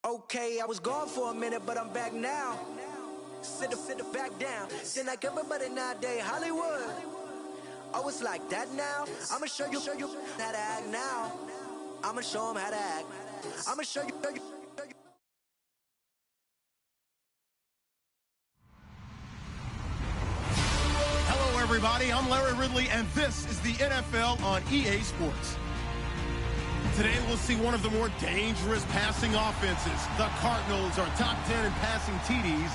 Okay, I was gone for a minute, but I'm back now. Sit the back down. Seem like everybody nowadays, Hollywood. Oh, it's like that now? I'ma show you how to act now. I'ma show them how to act. I'ma show you. Hello, everybody. I'm Larry Ridley, and this is the NFL on EA Sports. Today, we'll see one of the more dangerous passing offenses. The Cardinals are top 10 in passing TDs.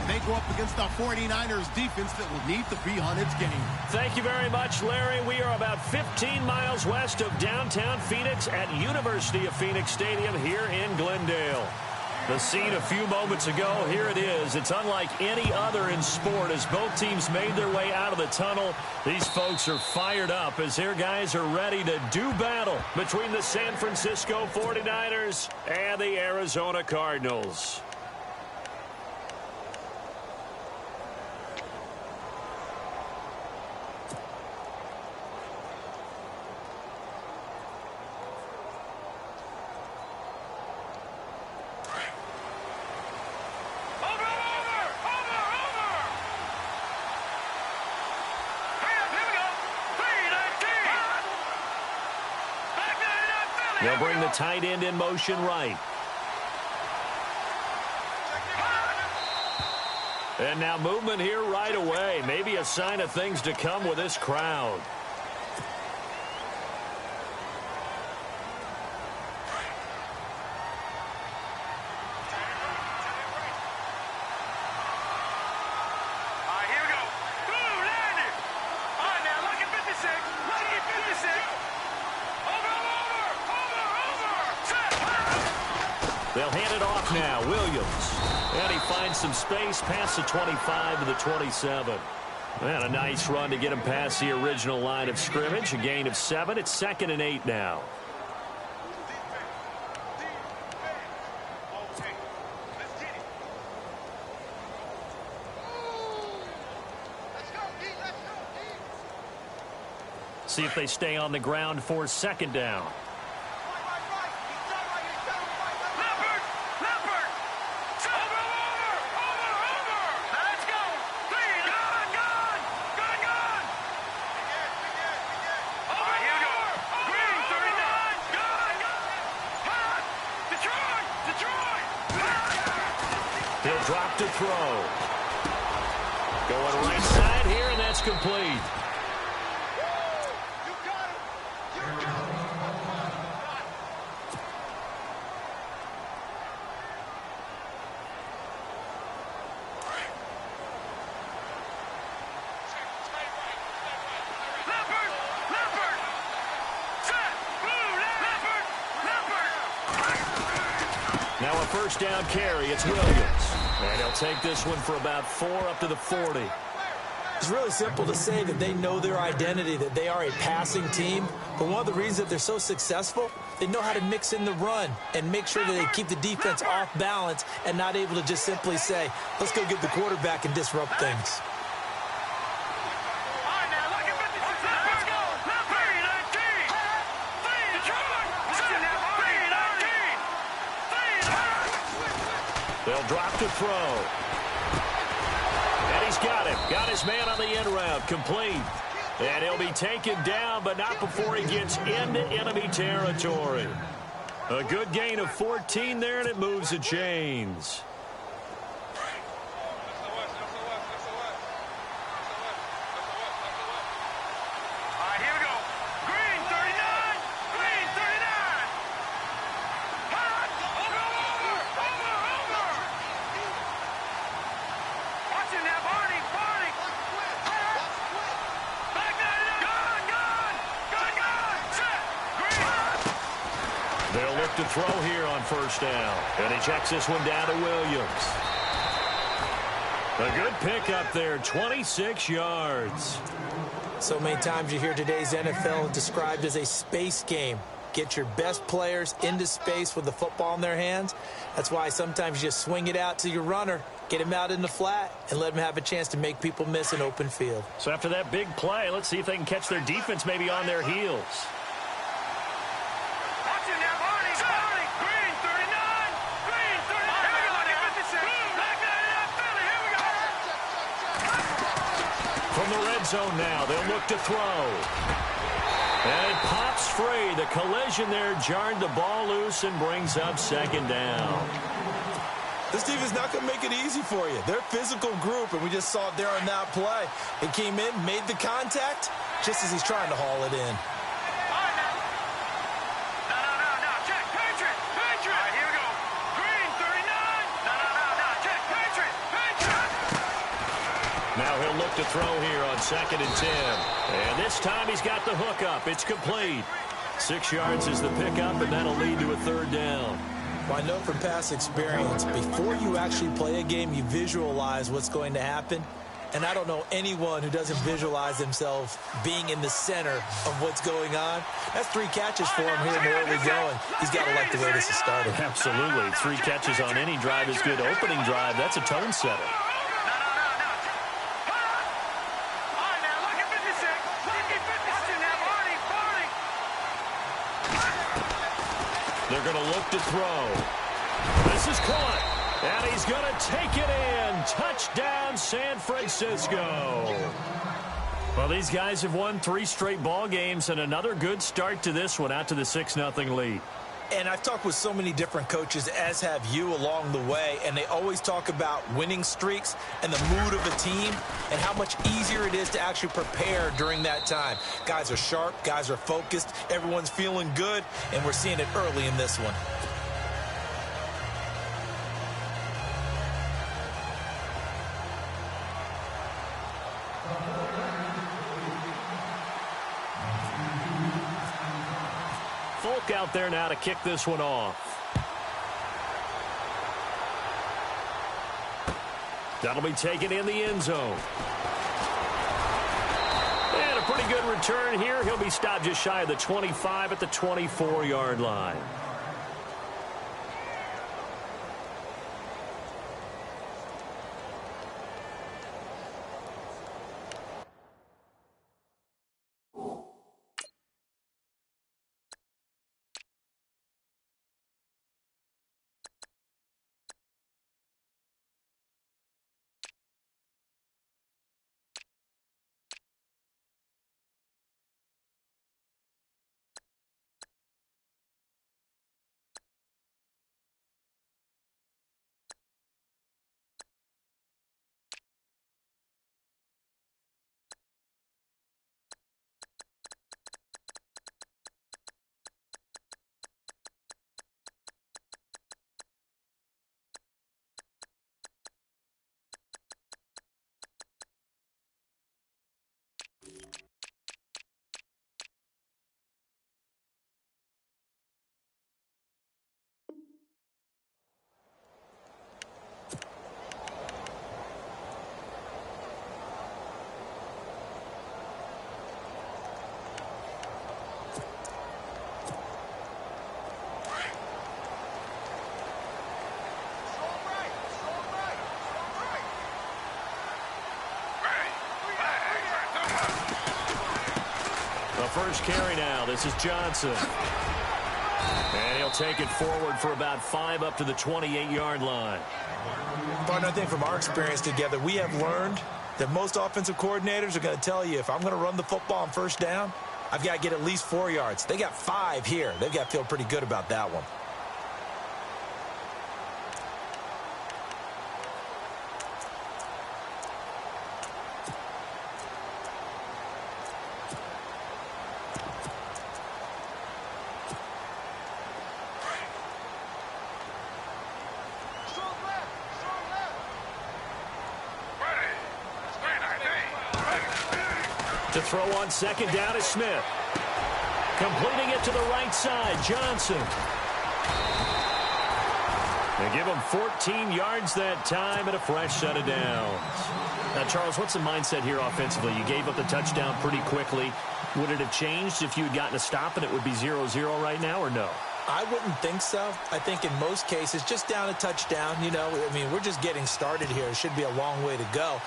They go up against the 49ers defense that will need to be on its game. Thank you very much, Larry. We are about 15 miles west of downtown Phoenix at University of Phoenix Stadium here in Glendale. The scene a few moments ago, here it is. It's unlike any other in sport as both teams made their way out of the tunnel. These folks are fired up as their guys are ready to do battle between the San Francisco 49ers and the Arizona Cardinals. They'll bring the tight end in motion right. And now movement here right away. Maybe a sign of things to come with this crowd. They'll hand it off now. Williams. And he finds some space past the 25 to the 27. And a nice run to get him past the original line of scrimmage. A gain of 7. It's 2nd and 8 now. See if they stay on the ground for 2nd down. He'll drop to throw. Going right side here, and that's complete. Now a first down carry. It's Williams. And he'll take this one for about 4 up to the 40. It's really simple to say that they know their identity, that they are a passing team. But one of the reasons that they're so successful, they know how to mix in the run and make sure that they keep the defense off balance and not able to just simply say, let's go get the quarterback and disrupt things. They'll drop to throw. And he's got him. Got his man on the end route. Complete. And he'll be taken down, but not before he gets into enemy territory. A good gain of 14 there, and it moves the chains. They'll look to throw here on first down. And he checks this one down to Williams. A good pickup there, 26 yards. So many times you hear today's NFL described as a space game. get your best players into space with the football in their hands. That's why sometimes you just swing it out to your runner, get him out in the flat, and let him have a chance to make people miss an open field. So after that big play, let's see if they can catch their defense maybe on their heels. From the red zone now, they'll look to throw. And it pops free. The collision there jarred the ball loose and brings up second down. This defense is not going to make it easy for you. They're a physical group, and we just saw it there on that play. It came in, made the contact, just as he's trying to haul it in. Now he'll look to throw here on 2nd and 10. And this time he's got the hook up. It's complete. 6 yards is the pickup, and that'll lead to a 3rd down. Well, I know from past experience, before you actually play a game, you visualize what's going to happen. And I don't know anyone who doesn't visualize themselves being in the center of what's going on. That's 3 catches for him here in the early going. He's got to like the way this is started. Absolutely. 3 catches on any drive is good. Opening drive, that's a tone setter. They're going to look to throw. This is caught. And he's going to take it in. Touchdown, San Francisco. Well, these guys have won 3 straight ball games, and another good start to this one, out to the 6-0 lead. And I've talked with so many different coaches, as have you, along the way, and they always talk about winning streaks and the mood of a team and how much easier it is to actually prepare during that time. Guys are sharp, guys are focused, everyone's feeling good, and we're seeing it early in this one. Folk out there now to kick this one off. That'll be taken in the end zone. And a pretty good return here. He'll be stopped just shy of the 25 at the 24-yard line. First carry now. This is Johnson. And he'll take it forward for about 5 up to the 28-yard line. Partner, I think from our experience together, we have learned that most offensive coordinators are going to tell you, if I'm going to run the football on first down, I've got to get at least 4 yards. They got 5 here. They've got to feel pretty good about that one. To throw on second down is Smith. Completing it to the right side, Johnson. They give him 14 yards that time and a fresh set of downs. Now, Charles, what's the mindset here offensively? You gave up the touchdown pretty quickly. Would it have changed if you had gotten a stop and it would be 0-0 right now, or no? I wouldn't think so. I think in most cases, just down a touchdown, you know, I mean, we're just getting started here. It should be a long way to go.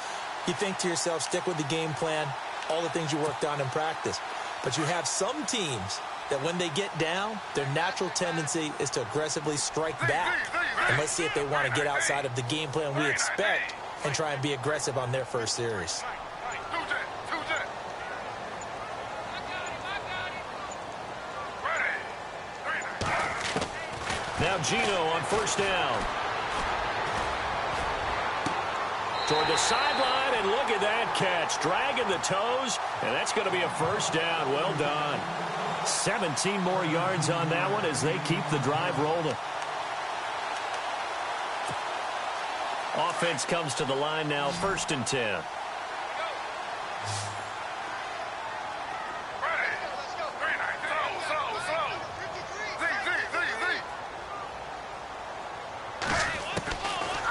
You think to yourself, stick with the game plan, all the things you worked on in practice. But you have some teams that when they get down, their natural tendency is to aggressively strike back. And let's see if they want to get outside of the game plan we expect and try and be aggressive on their first series. Now Gino on first down. Toward the sideline, and look at that catch. Dragging the toes, and that's going to be a first down. Well done. 17 more yards on that one as they keep the drive rolling. Offense comes to the line now, 1st and 10.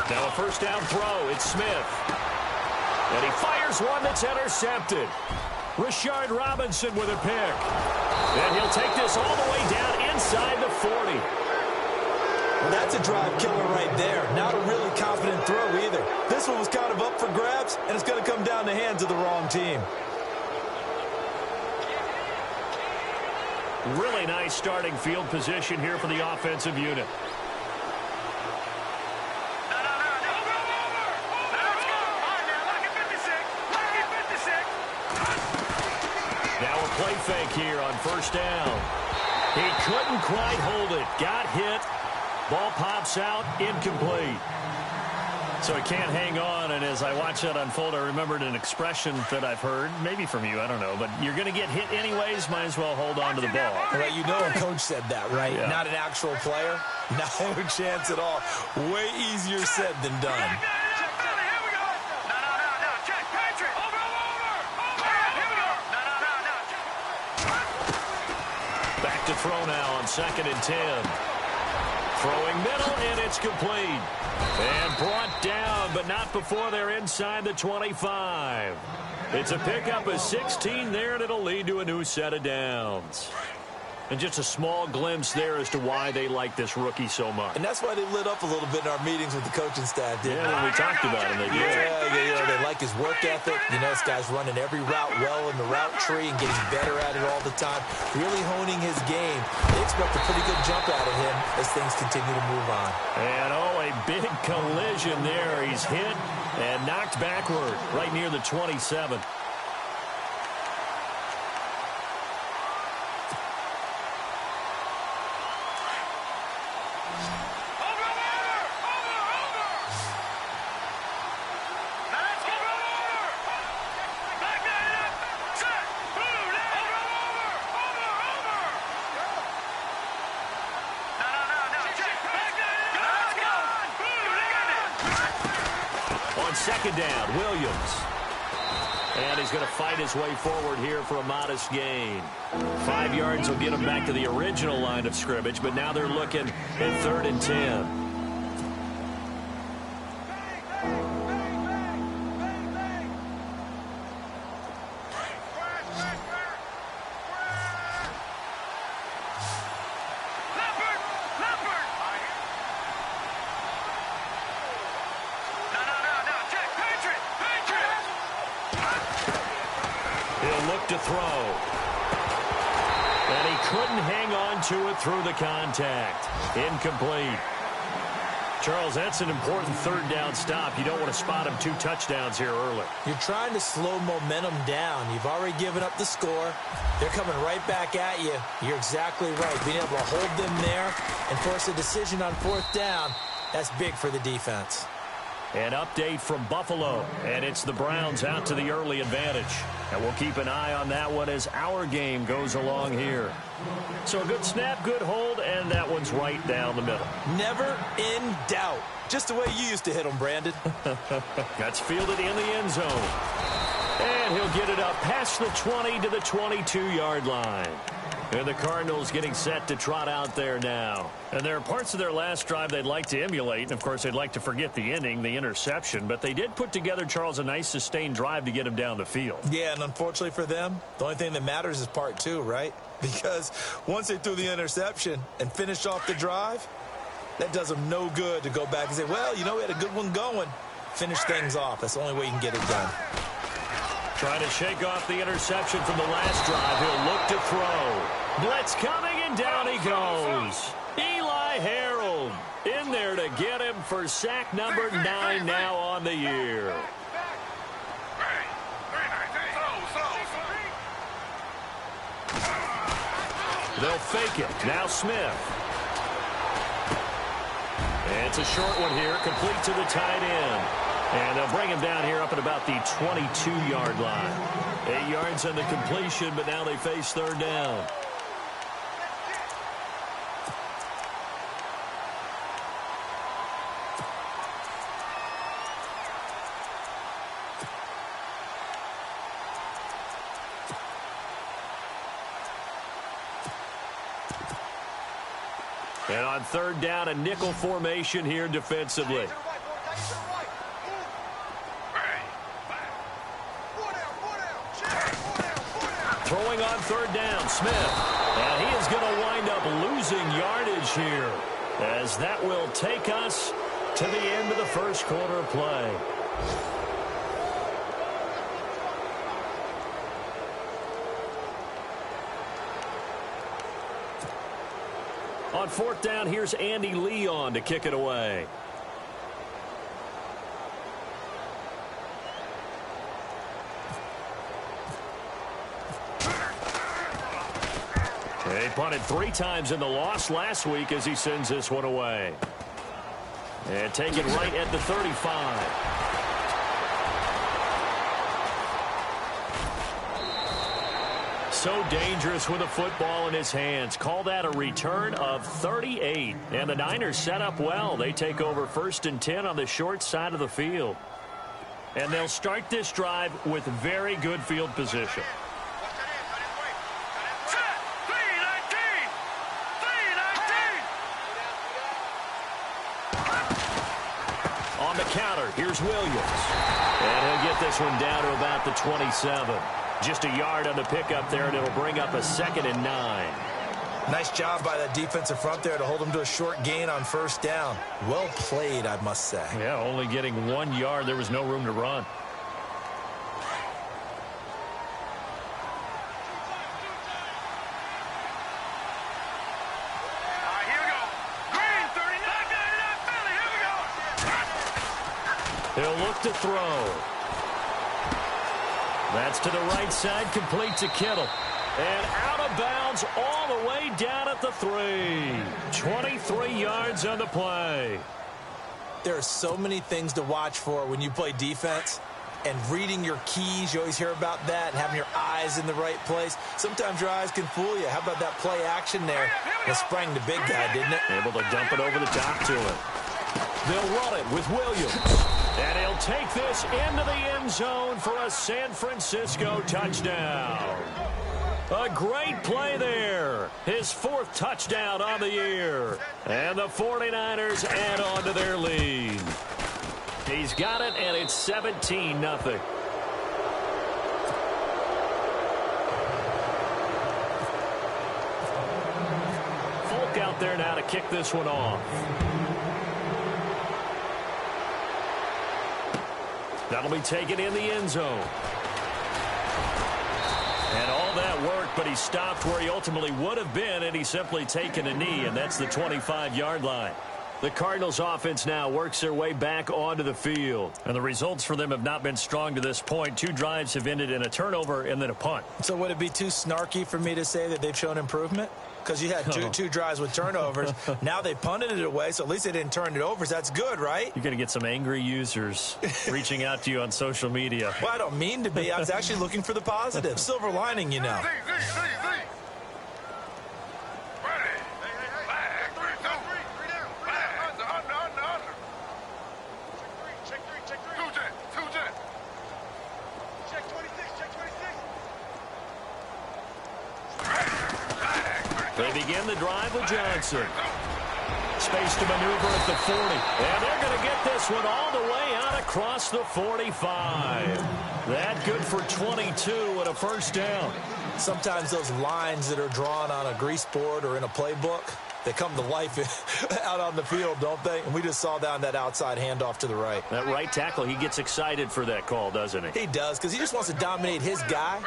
Now a first down throw. It's Smith. And he fires one that's intercepted. Rashard Robinson with a pick. And he'll take this all the way down inside the 40. Well, that's a drive killer right there. Not a really confident throw either. This one was kind of up for grabs, and it's going to come down the hands of the wrong team. Really nice starting field position here for the offensive unit. Play fake here on first down. He couldn't quite hold it. Got hit. Ball pops out. Incomplete. So he can't hang on, and as I watch that unfold, I remembered an expression that I've heard, maybe from you, I don't know, but you're going to get hit anyways, might as well hold on to the ball. Well, you know a coach said that, right? Yeah. Not an actual player. No chance at all. Way easier said than done. To throw now on 2nd and 10. Throwing middle, and it's complete. And brought down, but not before they're inside the 25. It's a pickup of 16 there, and it'll lead to a new set of downs. And just a small glimpse there as to why they like this rookie so much. And that's why they lit up a little bit in our meetings with the coaching staff, didn't they? Yeah, we talked about him. They did. Yeah, they like his work ethic. You know, this guy's running every route well in the route tree and getting better at it all the time. Really honing his game. They expect a pretty good jump out of him as things continue to move on. And, a big collision there. He's hit and knocked backward right near the 27. Second down, Williams. And he's going to fight his way forward here for a modest gain. 5 yards will get him back to the original line of scrimmage, but now they're looking at 3rd and 10. To throw. And he couldn't hang on to it through the contact. Incomplete. Charles, that's an important 3rd down stop. You don't want to spot him 2 touchdowns here early. You're trying to slow momentum down. You've already given up the score. They're coming right back at you. You're exactly right. Being able to hold them there and force a decision on 4th down, that's big for the defense. An update from Buffalo, and it's the Browns out to the early advantage. And we'll keep an eye on that one as our game goes along here. So a good snap, good hold, and that one's right down the middle. Never in doubt. Just the way you used to hit them, Brandon. That's fielded in the end zone. And he'll get it up past the 20 to the 22-yard line. And the Cardinals getting set to trot out there now. And there are parts of their last drive they'd like to emulate. And, of course, they'd like to forget the inning, the interception. But they did put together, Charles, a nice sustained drive to get him down the field. Yeah, and unfortunately for them, the only thing that matters is part two, right? Because once they threw the interception and finished off the drive, that does them no good to go back and say, well, you know, we had a good one going. Finish things off. That's the only way you can get it done. Trying to shake off the interception from the last drive. He'll look to throw. Blitz coming, and down he goes. Eli Harold in there to get him for sack number 9 now on the year. They'll fake it. Now Smith. And it's a short one here, complete to the tight end. And they'll bring him down here up at about the 22-yard line. 8 yards on the completion, but now they face third down. And on third down, a nickel formation here defensively. Throwing on third down, Smith. And he is going to wind up losing yardage here, as that will take us to the end of the first quarter play. On fourth down, here's Andy Leon to kick it away. He punted 3 times in the loss last week as he sends this one away. And take it right at the 35. So dangerous with a football in his hands. Call that a return of 38. And the Niners set up well. They take over 1st and 10 on the short side of the field. And they'll start this drive with very good field position. On the counter, here's Williams. And he'll get this one down to about the 27. Just a yard on the pickup there, and it'll bring up a 2nd and 9. Nice job by that defensive front there to hold him to a short gain on first down. Well played, I must say. Yeah, only getting 1 yard. There was no room to run. He'll look to throw. That's to the right side, complete to Kittle. And out of bounds all the way down at the 3. 23 yards on the play. There are so many things to watch for when you play defense. And reading your keys, you always hear about that, and having your eyes in the right place. Sometimes your eyes can fool you. How about that play action there? It sprang the big guy, didn't it? Able to dump it over the top to him. They'll run it with Williams. And he'll take this into the end zone for a San Francisco touchdown. A great play there. His 4th touchdown on the year. And the 49ers add on to their lead. He's got it, and it's 17-0. Folk out there now to kick this one off. That'll be taken in the end zone. And all that work, but he stopped where he ultimately would have been, and he's simply taken a knee, and that's the 25-yard line. The Cardinals offense now works their way back onto the field. And the results for them have not been strong to this point. 2 drives have ended in a turnover and then a punt. So would it be too snarky for me to say that they've shown improvement? Because you had two drives with turnovers. Now they punted it away, so at least they didn't turn it over. So that's good, right? You're going to get some angry users reaching out to you on social media. Well, I don't mean to be. I was actually looking for the positive. Silver lining, you know. They begin the drive with Johnson. Space to maneuver at the 40. And they're going to get this one all the way out across the 45. That good for 22 and a first down. Sometimes those lines that are drawn on a grease board or in a playbook, they come to life out on the field, don't they? And we just saw down that outside handoff to the right. That right tackle, he gets excited for that call, doesn't he? He does, because he just wants to dominate his guy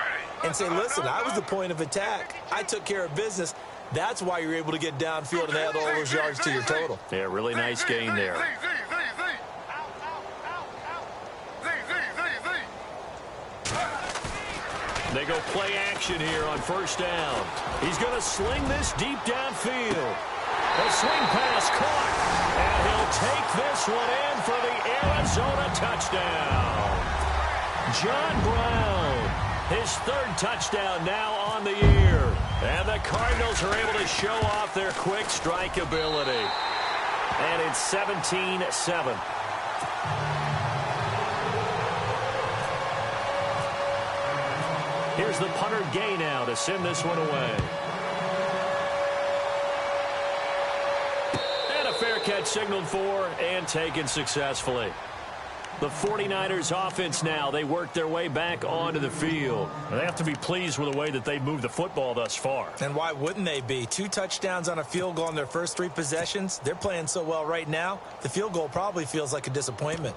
and say, listen, I was the point of attack. I took care of business. That's why you're able to get downfield and add all those yards to your total. Yeah, really nice gain there. They go play action here on first down. He's going to sling this deep downfield. A swing pass caught. And he'll take this one in for the Arizona touchdown. John Brown, his third touchdown now on the year. And the Cardinals are able to show off their quick strike ability. And it's 17-7. Here's the punter Gay now to send this one away. And a fair catch signaled for and taken successfully. The 49ers offense now, they work their way back onto the field. They have to be pleased with the way that they've moved the football thus far. And why wouldn't they be? 2 touchdowns on a field goal in their first 3 possessions. They're playing so well right now, the field goal probably feels like a disappointment.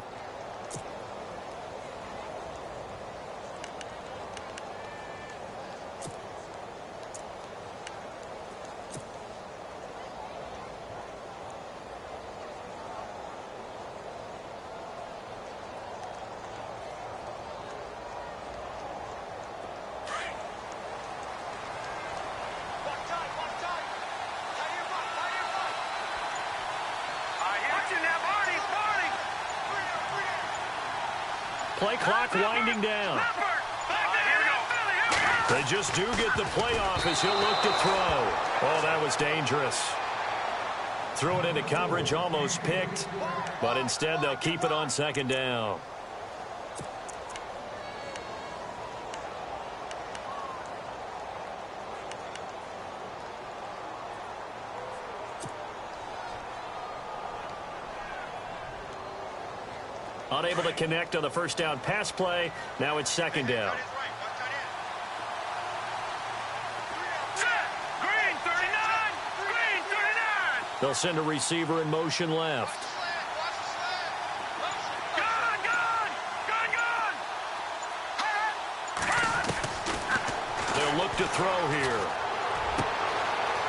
Play clock winding down. They just do get the playoff as he'll look to throw. Oh, that was dangerous. Threw it into coverage, almost picked, but instead they'll keep it on second down. Unable to connect on the first down pass play. Now it's second down. Green 39. They'll send a receiver in motion left. They'll look to throw here.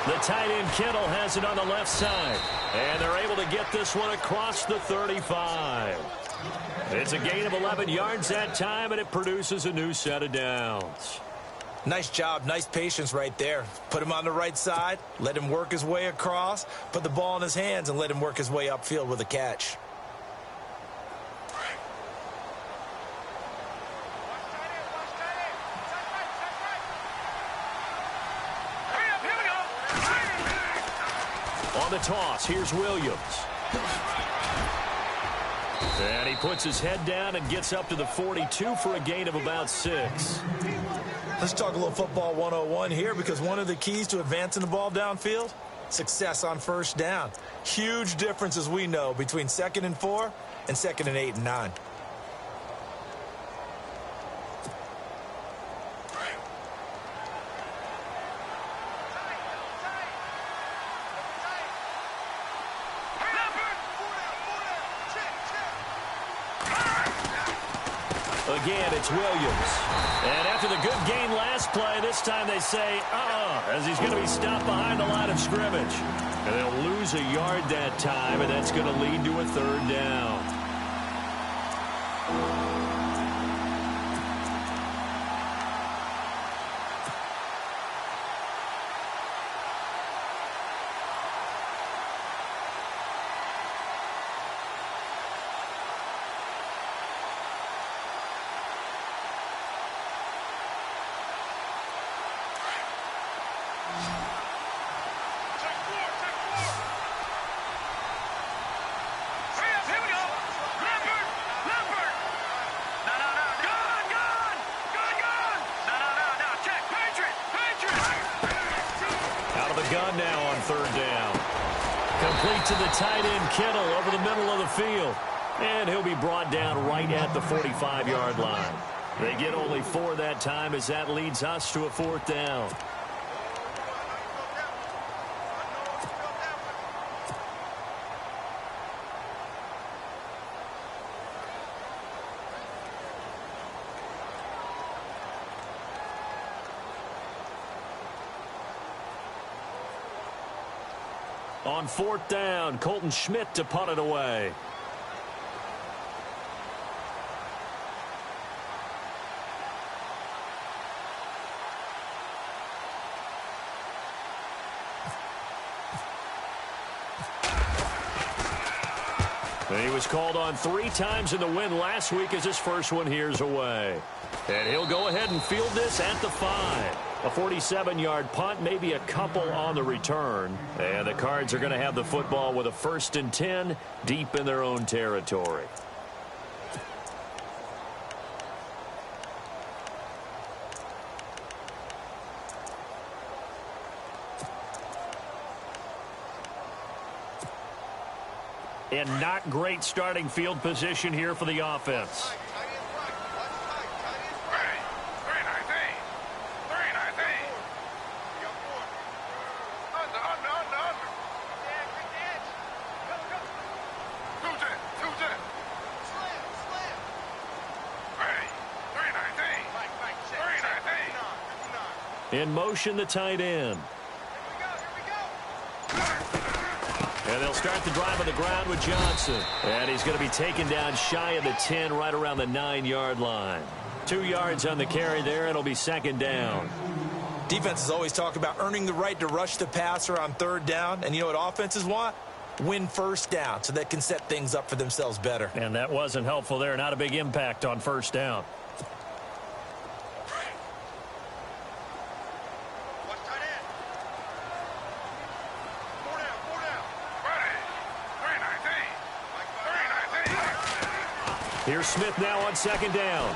The tight end Kittle has it on the left side. And they're able to get this one across the 35. It's a gain of 11 yards that time, and it produces a new set of downs. Nice job, nice patience right there. Put him on the right side, let him work his way across, put the ball in his hands, and let him work his way upfield with a catch. On the toss, here's Williams. And he puts his head down and gets up to the 42 for a gain of about 6. Let's talk a little football 101 here, because one of the keys to advancing the ball downfield, success on first down. Huge difference, as we know, between 2nd and 4 and 2nd and 8 and 9. Again, it's Williams. And after the good gain last play, this time they say, as he's going to be stopped behind the line of scrimmage. And they'll lose a yard that time, and that's going to lead to a third down. third down. Complete to the tight end, Kittle, over the middle of the field. And he'll be brought down right at the 45-yard line. They get only 4 that time as that leads us to a fourth down. On fourth down, Colton Schmidt to punt it away. He was called on 3 times in the win last week as his first one here's away. And he'll go ahead and field this at the 5. A 47-yard punt, maybe a couple on the return. And the Cards are going to have the football with a 1st and 10 deep in their own territory. And not great starting field position here for the offense. In motion, the tight end. And they'll start the drive on the ground with Johnson. And he's going to be taken down shy of the 10, right around the 9-yard line. 2 yards on the carry there, and it'll be 2nd down. Defenses always talk about earning the right to rush the passer on 3rd down. And you know what offenses want? Win 1st down so they can set things up for themselves better. And that wasn't helpful there. Not a big impact on 1st down. Here's Smith now on 2nd down.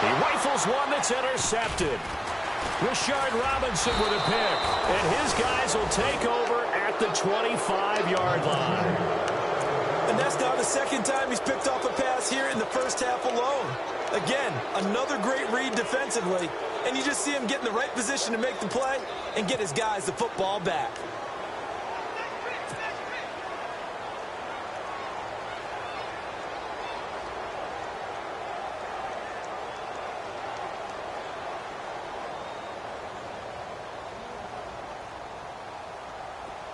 He rifles one that's intercepted. Rashard Robinson with a pick. And his guys will take over at the 25-yard line. And that's now the 2nd time he's picked off a pass here in the first half alone. Again, another great read defensively. And you just see him get in the right position to make the play and get his guys the football back.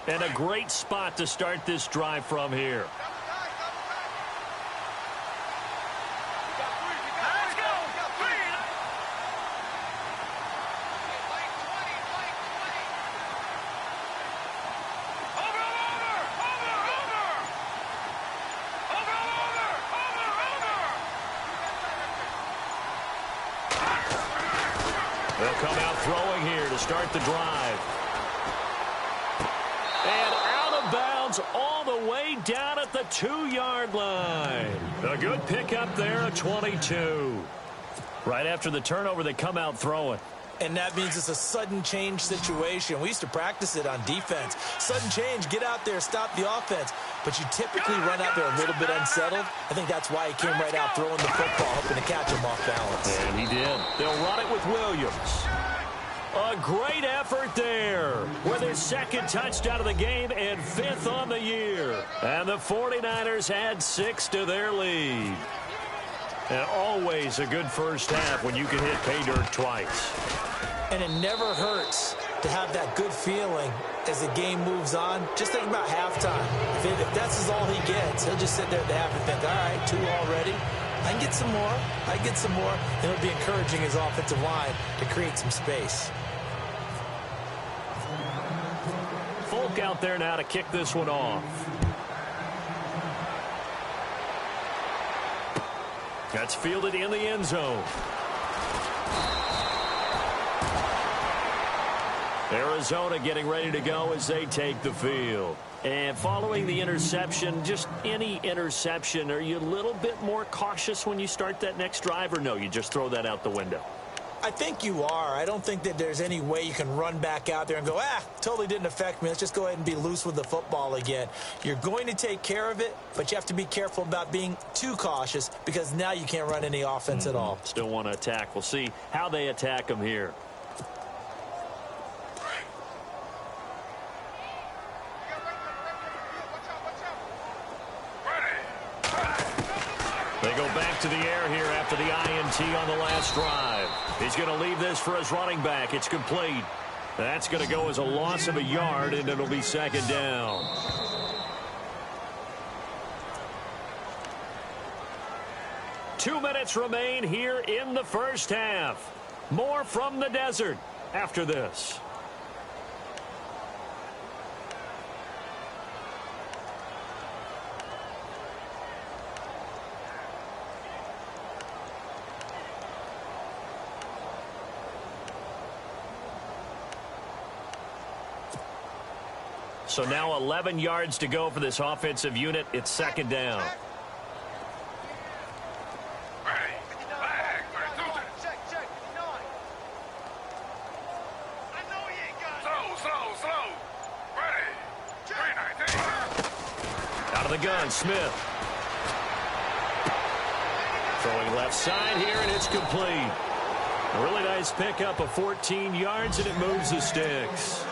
And a great spot to start this drive from here. They'll come out throwing here to start the drive. And out of bounds all the way down at the 2-yard line. A good pickup there at 22. Right after the turnover, they come out throwing. And that means it's a sudden change situation. We used to practice it on defense. Sudden change, get out there, stop the offense. But you typically run out there a little bit unsettled. I think that's why he came right out throwing the football, hoping to catch him off balance. And he did. They'll run it with Williams. A great effort there with his 2nd touchdown of the game and 5th on the year. And the 49ers add 6 to their lead. And always a good first half when you can hit pay dirt twice. And it never hurts to have that good feeling as the game moves on. Just think about halftime. If that's all he gets, he'll just sit there at the half and think, all right, 2 already. I can get some more. I can get some more. And it'll be encouraging his offensive line to create some space. Folk out there now to kick this one off. That's fielded in the end zone. Arizona getting ready to go as they take the field. And following the interception, just any interception, are you a little bit more cautious when you start that next drive, or no, you just throw that out the window? I think you are. I don't think that there's any way you can run back out there and go, totally didn't affect me. Let's just go ahead and be loose with the football again. You're going to take care of it, but you have to be careful about being too cautious because now you can't run any offense at all. Still want to attack. We'll see how they attack them here. They go back to the air here after the INT on the last drive. He's going to leave this for his running back. It's complete. That's going to go as a loss of a yard, and it'll be second down. Two minutes remain here in the first half. More from the desert after this. So now 11 yards to go for this offensive unit. It's second down. Out of the gun, Smith. Throwing left side here, and it's complete. A really nice pickup of 14 yards, and it moves the sticks.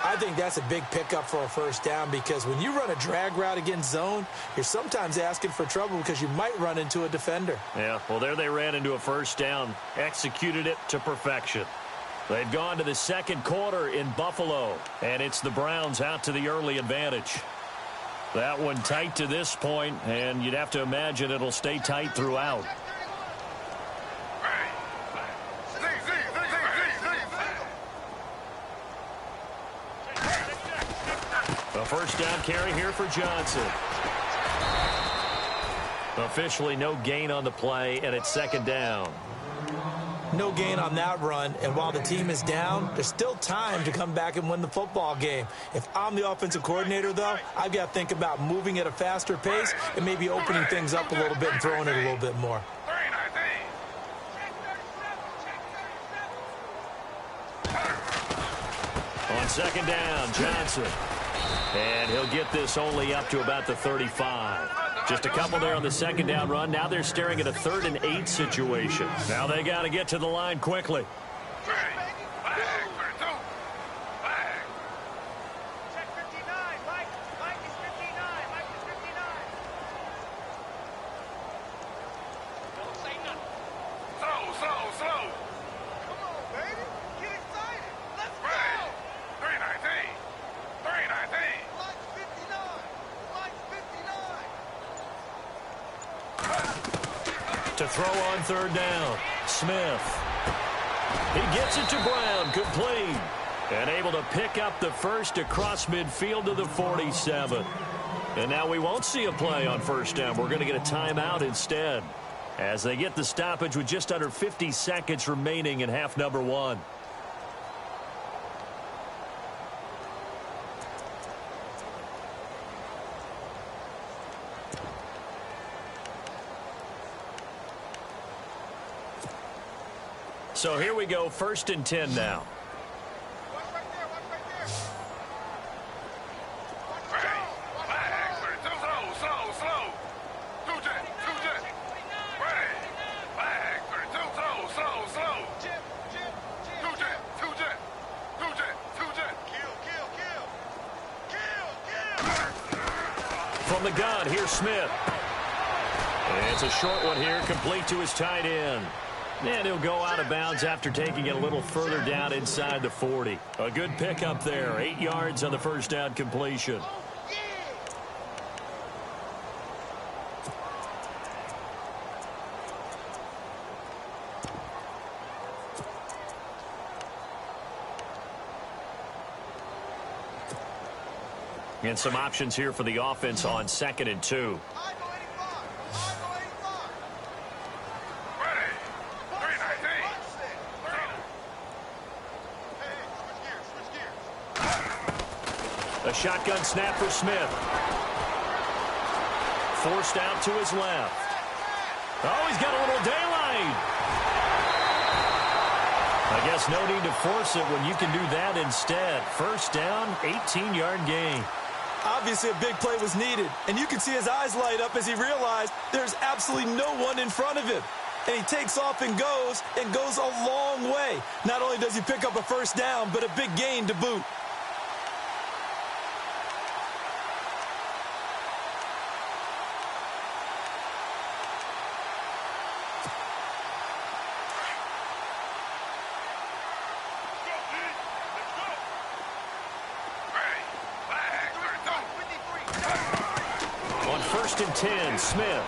I think that's a big pickup for a first down because when you run a drag route against zone, you're sometimes asking for trouble because you might run into a defender. Yeah, well, there they ran into a first down, executed it to perfection. They've gone to the second quarter in Buffalo, and it's the Browns out to the early advantage. That one tight to this point, and you'd have to imagine it'll stay tight throughout. A first down carry here for Johnson. Officially no gain on the play, and it's second down. No gain on that run, and while the team is down, there's still time to come back and win the football game. If I'm the offensive coordinator, though, I've got to think about moving at a faster pace and maybe opening things up a little bit and throwing it a little bit more. On second down, Johnson. And he'll get this only up to about the 35. Just a couple there on the second down run. Now they're staring at a 3rd and 8 situation. Now they got to get to the line quickly. To throw on third down, Smith. He gets it to Brown, complete. And able to pick up the first across midfield to the 47. And now we won't see a play on first down. We're going to get a timeout instead as they get the stoppage with just under 50 seconds remaining in half number 1. So here we go, 1st and 10 now. From the gun, here's Smith. And it's a short one here, complete to his tight end. And he'll go out of bounds after taking it a little further down inside the 40. A good pickup there, 8 yards on the first down completion. And some options here for the offense on 2nd and 2. A shotgun snap for Smith. Forced out to his left. Oh, he's got a little daylight. I guess no need to force it when you can do that instead. First down, 18-yard gain. Obviously, a big play was needed, and you can see his eyes light up as he realized there's absolutely no one in front of him. And he takes off and goes a long way. Not only does he pick up a first down, but a big gain to boot. On 1st and 10, Smith.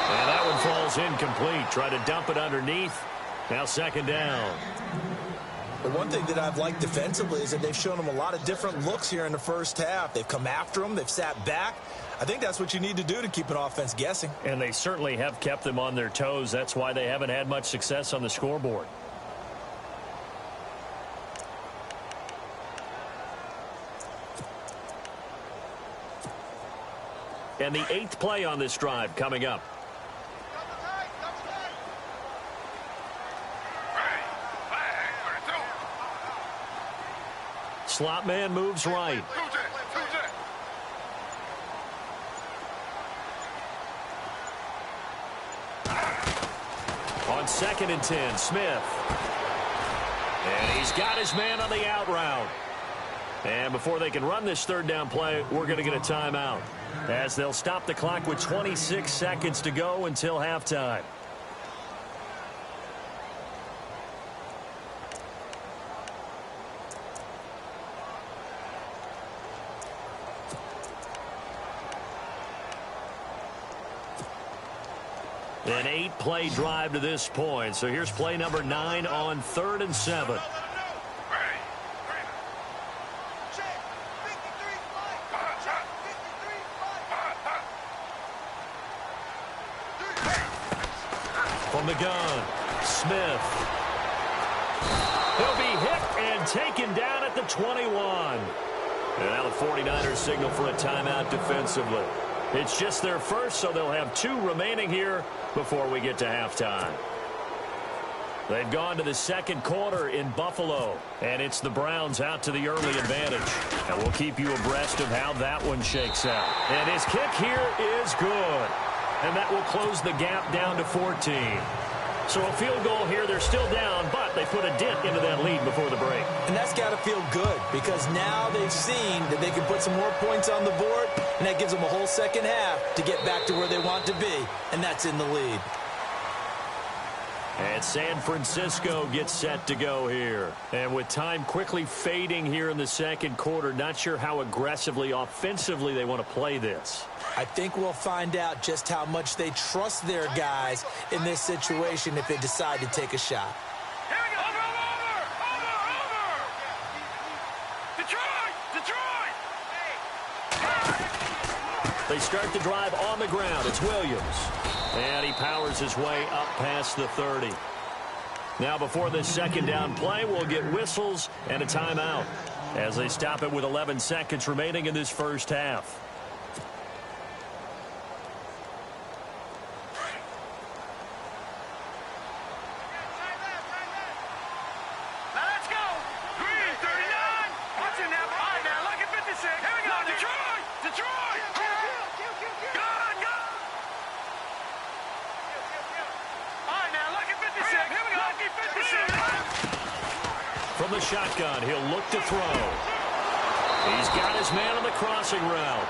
And that one falls incomplete. Try to dump it underneath. Now 2nd down. The one thing that I've liked defensively is that they've shown him a lot of different looks here in the first half. They've come after him. They've sat back. I think that's what you need to do to keep an offense guessing. And they certainly have kept them on their toes. That's why they haven't had much success on the scoreboard. And the 8th play on this drive coming up. Slot man moves right. On 2nd and 10, Smith. And he's got his man on the out route. And before they can run this 3rd down play, we're going to get a timeout, as they'll stop the clock with 26 seconds to go until halftime. An 8-play drive to this point. So here's play number 9 on 3rd and 7. From the gun, Smith. He'll be hit and taken down at the 21. And now the 49ers signal for a timeout defensively. It's just their first, so they'll have 2 remaining here before we get to halftime. They've gone to the 2nd quarter in Buffalo, and it's the Browns out to the early advantage. And we'll keep you abreast of how that one shakes out. And his kick here is good. And that will close the gap down to 14. So a field goal here, they're still down, but they put a dent into that lead before the break. And that's got to feel good, because now they've seen that they can put some more points on the board, and that gives them a whole 2nd half to get back to where they want to be, and that's in the lead. And San Francisco gets set to go here. And with time quickly fading here in the 2nd quarter, not sure how aggressively, offensively they want to play this. I think we'll find out just how much they trust their guys in this situation if they decide to take a shot. Here we go. Over. Detroit. They start the drive on the ground. It's Williams. And he powers his way up past the 30. Now before this 2nd down play, we'll get whistles and a timeout as they stop it with 11 seconds remaining in this first half. From the shotgun, he'll look to throw. He's got his man on the crossing route.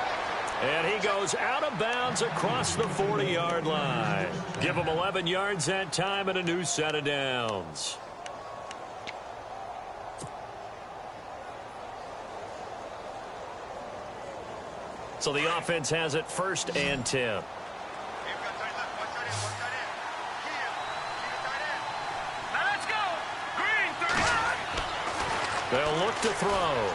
And he goes out of bounds across the 40-yard line. Give him 11 yards that time and a new set of downs. So the offense has it 1st and 10. They'll look to throw.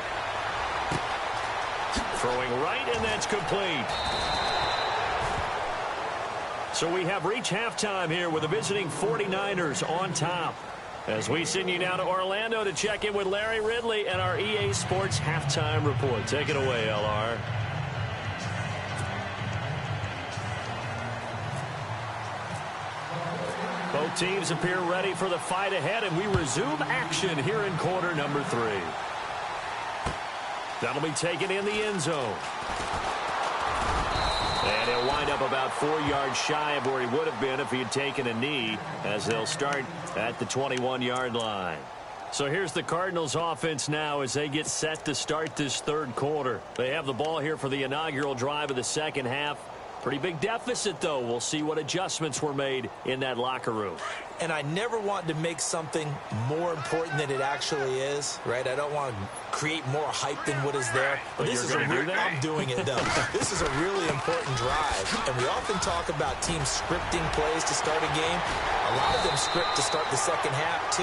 Throwing right, and that's complete. So we have reached halftime here with the visiting 49ers on top. As we send you now to Orlando to check in with Larry Ridley and our EA Sports Halftime Report. Take it away, LR. Both teams appear ready for the fight ahead, and we resume action here in quarter number 3. That'll be taken in the end zone. And he'll wind up about 4 yards shy of where he would have been if he had taken a knee, as they'll start at the 21-yard line. So here's the Cardinals offense now as they get set to start this third quarter. They have the ball here for the inaugural drive of the second half. Pretty big deficit, though. We'll see what adjustments were made in that locker room. And I never want to make something more important than it actually is, right? I don't want to create more hype than what is there. But this is I'm doing it, though. This is a really important drive. And we often talk about teams scripting plays to start a game. A lot of them script to start the second half, too.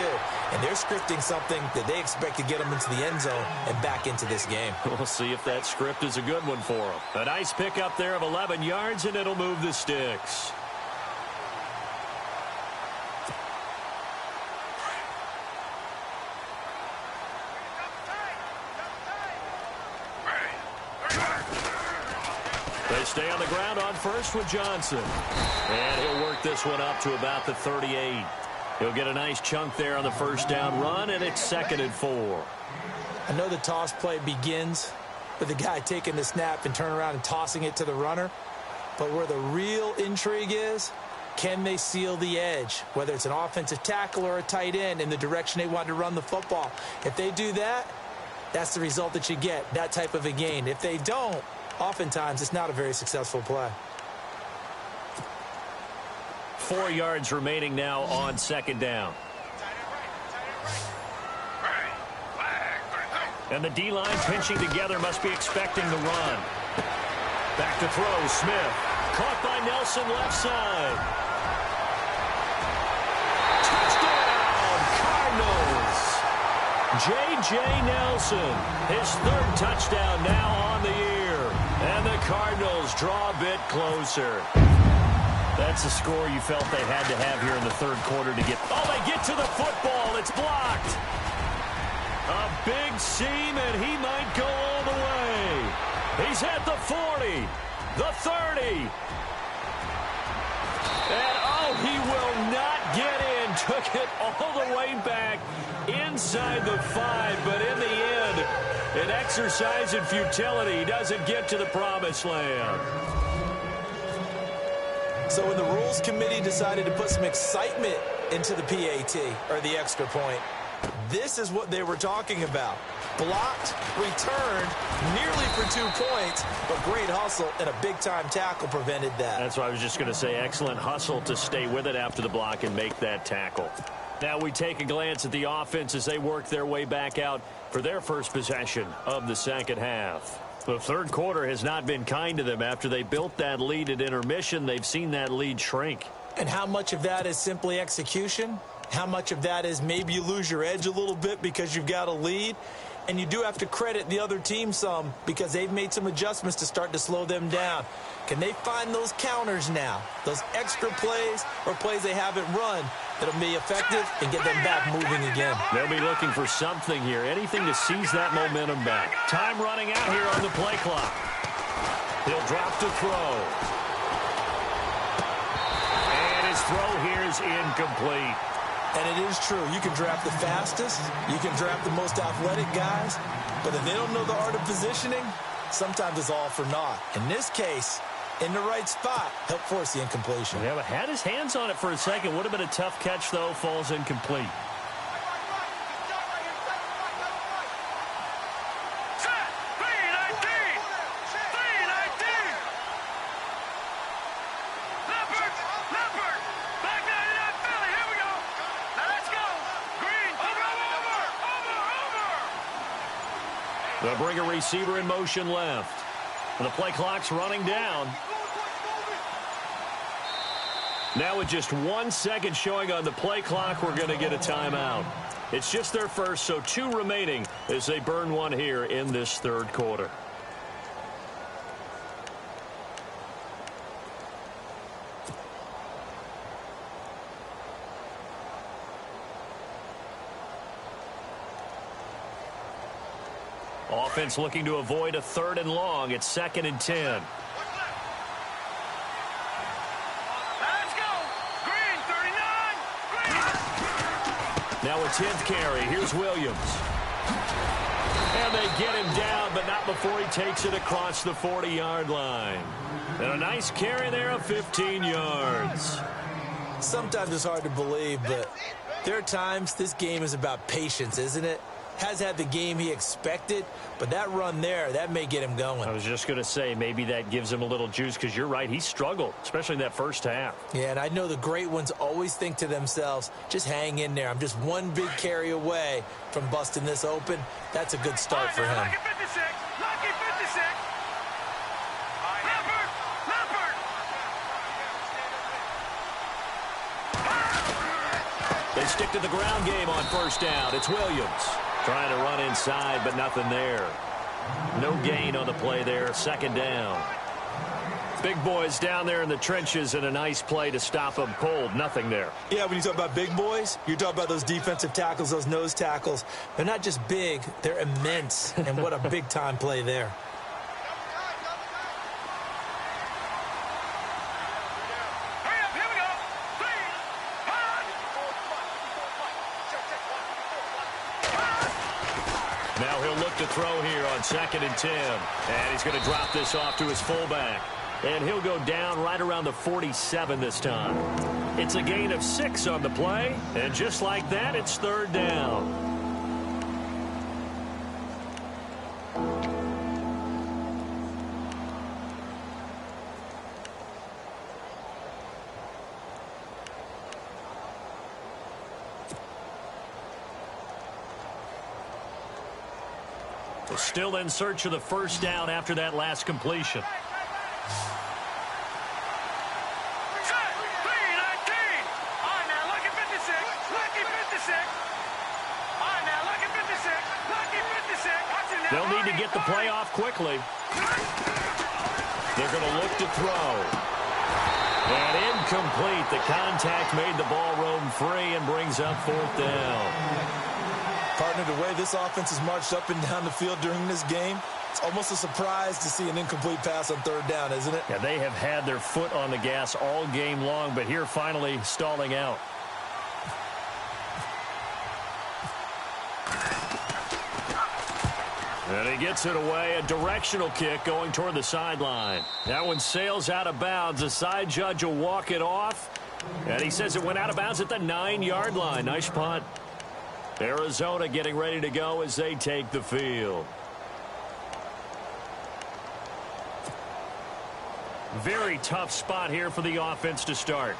And they're scripting something that they expect to get them into the end zone and back into this game. We'll see if that script is a good one for them. A nice pickup there of 11 yards, and it'll move the sticks. They stay on the ground on first with Johnson. And he'll work this one up to about the 38. He'll get a nice chunk there on the first down run, and it's 2nd and 4. I know the toss play begins with the guy taking the snap and turning around and tossing it to the runner. But where the real intrigue is, can they seal the edge, whether it's an offensive tackle or a tight end, in the direction they want to run the football? If they do that, that's the result that you get, that type of a gain. If they don't, oftentimes it's not a very successful play. 4 yards remaining now on 2nd down. And the D-line pinching together must be expecting the run. Back to throw, Smith. Caught by Nelson left side. Touchdown, Cardinals. J.J. Nelson, his 3rd touchdown now on the year. And the Cardinals draw a bit closer. That's a score you felt they had to have here in the third quarter to get. Oh, they get to the football. It's blocked. A big seam, and he might go all the way. He's at the 40, the 30. And, oh, he will not get in. Took it all the way back inside the 5, but in the end, an exercise in futility. He doesn't get to the promised land. So when the Rules Committee decided to put some excitement into the PAT, or the extra point, this is what they were talking about. Blocked, returned, nearly for 2 points, but great hustle and a big-time tackle prevented that. That's what I was just going to say. Excellent hustle to stay with it after the block and make that tackle. Now we take a glance at the offense as they work their way back out for their first possession of the second half. The third quarter has not been kind to them. After they built that lead at intermission, they've seen that lead shrink. And how much of that is simply execution? How much of that is maybe you lose your edge a little bit because you've got a lead? And you do have to credit the other team some because they've made some adjustments to start to slow them down. Can they find those counters now, those extra plays or plays they haven't run that'll be effective and get them back moving again? They'll be looking for something here, anything to seize that momentum back. Time running out here on the play clock. He'll drop to throw. And his throw here is incomplete. And it is true. You can draft the fastest. You can draft the most athletic guys. But if they don't know the art of positioning, sometimes it's all for naught. In this case, in the right spot, helped force the incompletion. Yeah, but had his hands on it for a second. Would have been a tough catch, though. Falls incomplete. They'll bring a receiver in motion left. The play clock's running down. Now with just 1 second showing on the play clock, we're going to get a timeout. It's just their first, so 2 remaining as they burn one here in this third quarter. Offense looking to avoid a 3rd and long. It's 2nd and 10. Let's go. Green, 39. a 10th carry. Here's Williams. And they get him down, but not before he takes it across the 40-yard line. And a nice carry there of 15 yards. Sometimes it's hard to believe, but there are times this game is about patience, isn't it? Has had the game he expected, but that run there, that may get him going. I was just going to say, maybe that gives him a little juice, because you're right, he struggled, especially in that first half. Yeah, and I know the great ones always think to themselves, just hang in there. I'm just one big carry away from busting this open. That's a good start for him. Lucky 56. Lucky 56. Leopard. They stick to the ground game on first down. It's Williams trying to run inside, but nothing there. No gain on the play there. Second down. Big boys down there in the trenches, and a nice play to stop them cold. Nothing there. Yeah, when you talk about big boys, you're talking about those defensive tackles, those nose tackles. They're not just big, they're immense. And what a big-time play there. Now he'll look to throw here on 2nd and 10. And he's going to drop this off to his fullback. And he'll go down right around the 47 this time. It's a gain of 6 on the play. And just like that, it's third down. Still in search of the first down after that last completion. They'll need to get the play off quickly. They're going to look to throw. And incomplete. The contact made the ball roam free and brings up fourth down. Partner, the way this offense has marched up and down the field during this game, it's almost a surprise to see an incomplete pass on third down, isn't it? Yeah, they have had their foot on the gas all game long, but here finally stalling out. And he gets it away. A directional kick going toward the sideline. That one sails out of bounds. The side judge will walk it off. And he says it went out of bounds at the 9-yard line. Nice punt. Arizona getting ready to go as they take the field. Very tough spot here for the offense to start.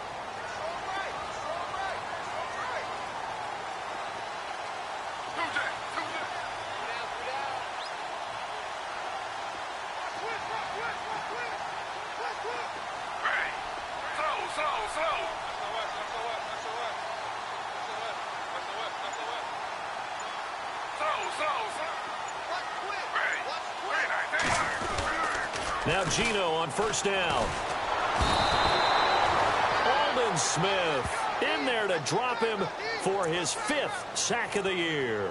Now Gino on first down. Aldon Smith in there to drop him for his 5th sack of the year.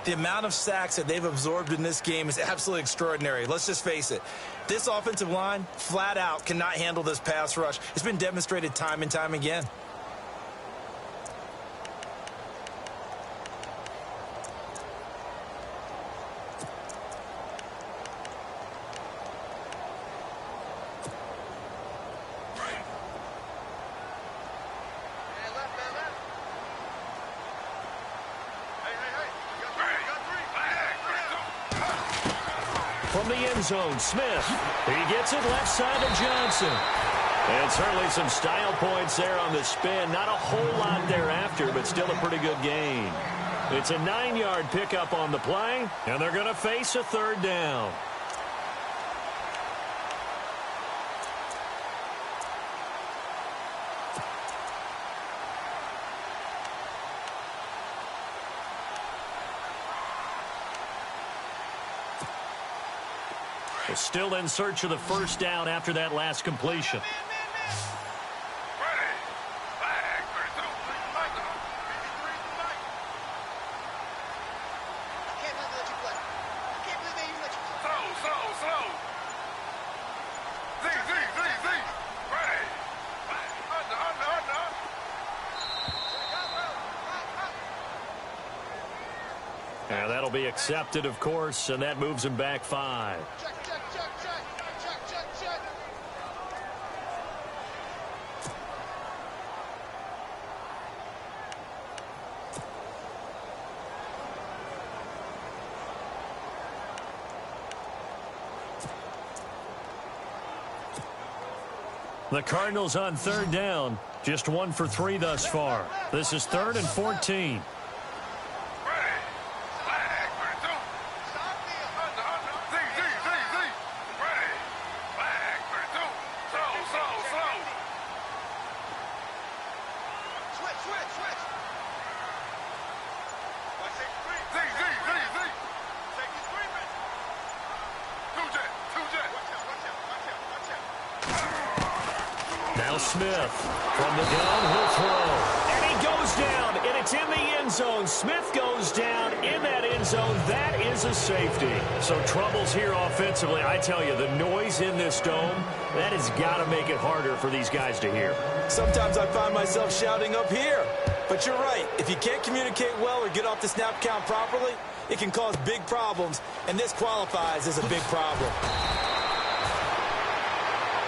The amount of sacks that they've absorbed in this game is absolutely extraordinary. Let's just face it. This offensive line, flat out, cannot handle this pass rush. It's been demonstrated time and time again. From the end zone, Smith. He gets it left side to Johnson. And certainly some style points there on the spin. Not a whole lot thereafter, but still a pretty good gain. It's a 9-yard pickup on the play, and they're going to face a third down. Still in search of the first down after that last completion. That'll be accepted, of course, and that moves him back 5. The Cardinals on 3rd down. Just 1 for 3 thus far. This is 3rd and 14. Now Smith from the downhill throw. And he goes down, and it's in the end zone. Smith goes down in that end zone. That is a safety. So troubles here offensively. I tell you, the noise in this dome, that has got to make it harder for these guys to hear. Sometimes I find myself shouting up here. But you're right. If you can't communicate well or get off the snap count properly, it can cause big problems, and this qualifies as a big problem.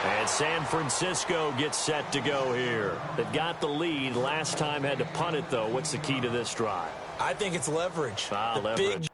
And San Francisco gets set to go here. They've got the lead. Last time had to punt it, though. What's the key to this drive? I think it's leverage. Leverage.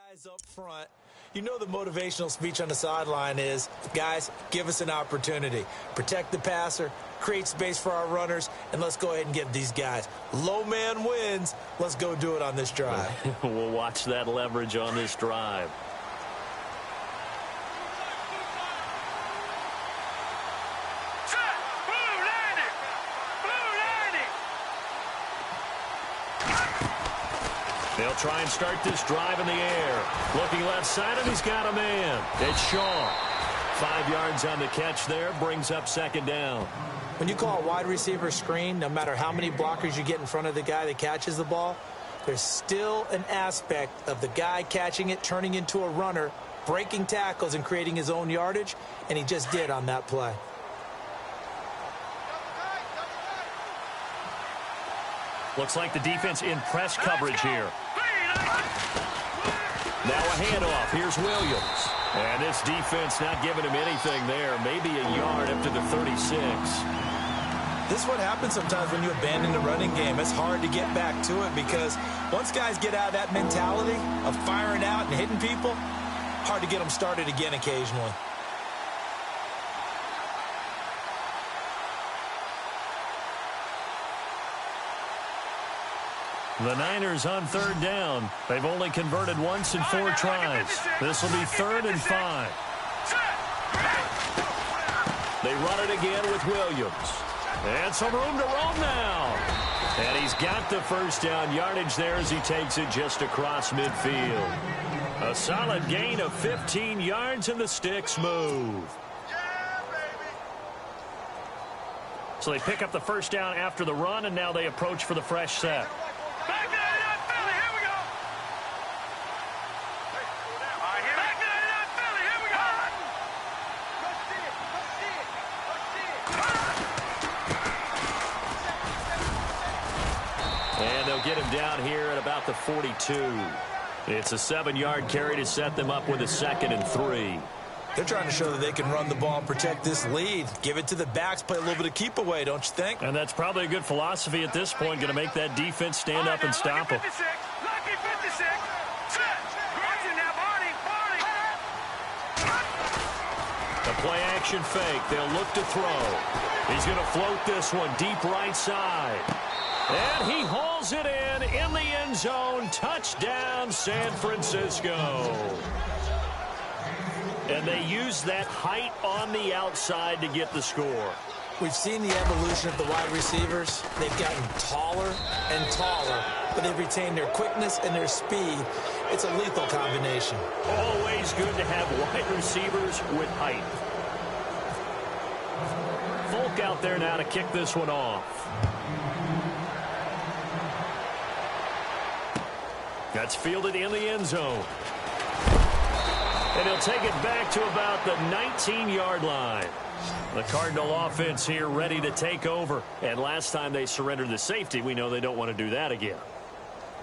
Guys up front, you know the motivational speech on the sideline is, guys, give us an opportunity. Protect the passer, create space for our runners, and let's go ahead and get these guys. Low man wins. Let's go do it on this drive. We'll watch that leverage on this drive. They'll try and start this drive in the air. Looking left side, and he's got a man. It's Shaw. 5 yards on the catch there, brings up 2nd down. When you call a wide receiver screen, no matter how many blockers you get in front of the guy that catches the ball, there's still an aspect of the guy catching it, turning into a runner, breaking tackles and creating his own yardage, and he just did on that play. Looks like the defense in press coverage here. Now a handoff. Here's Williams. And this defense not giving him anything there. Maybe a yard up to the 36. This is what happens sometimes when you abandon the running game. It's hard to get back to it because once guys get out of that mentality of firing out and hitting people, hard to get them started again occasionally. The Niners on third down. They've only converted once in 4 tries. This will be 3rd and 5. They run it again with Williams. And some room to roam now. And he's got the first down yardage there as he takes it just across midfield. A solid gain of 15 yards and the sticks move. So they pick up the first down after the run, and now they approach for the fresh set. Get him down here at about the 42. It's a 7-yard carry to set them up with a 2nd and 3. They're trying to show that they can run the ball and protect this lead. Give it to the backs, play a little bit of keep away, don't you think? And that's probably a good philosophy at this point, going to make that defense stand up and stop them. The play action fake. They'll look to throw. He's going to float this one deep right side. And he hauls it in the end zone. Touchdown, San Francisco. And they use that height on the outside to get the score. We've seen the evolution of the wide receivers. They've gotten taller and taller, but they've retained their quickness and their speed. It's a lethal combination. Always good to have wide receivers with height. Folk out there now to kick this one off. That's fielded in the end zone. And he'll take it back to about the 19-yard line. The Cardinal offense here ready to take over. And last time they surrendered the safety, we know they don't want to do that again.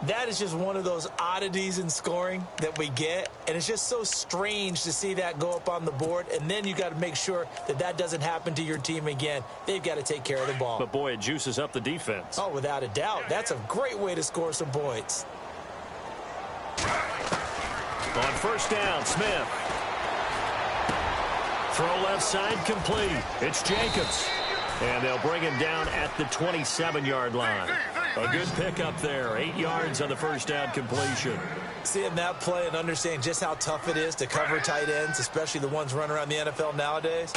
That is just one of those oddities in scoring that we get. And it's just so strange to see that go up on the board. And then you got to make sure that that doesn't happen to your team again. They've got to take care of the ball. But, boy, it juices up the defense. Oh, without a doubt. That's a great way to score some points. On first down, Smith. Throw left side complete. It's Jacobs. And they'll bring him down at the 27-yard line. A good pickup there. 8 yards on the first down completion. Seeing that play and understanding just how tough it is to cover tight ends, especially the ones running around the NFL nowadays,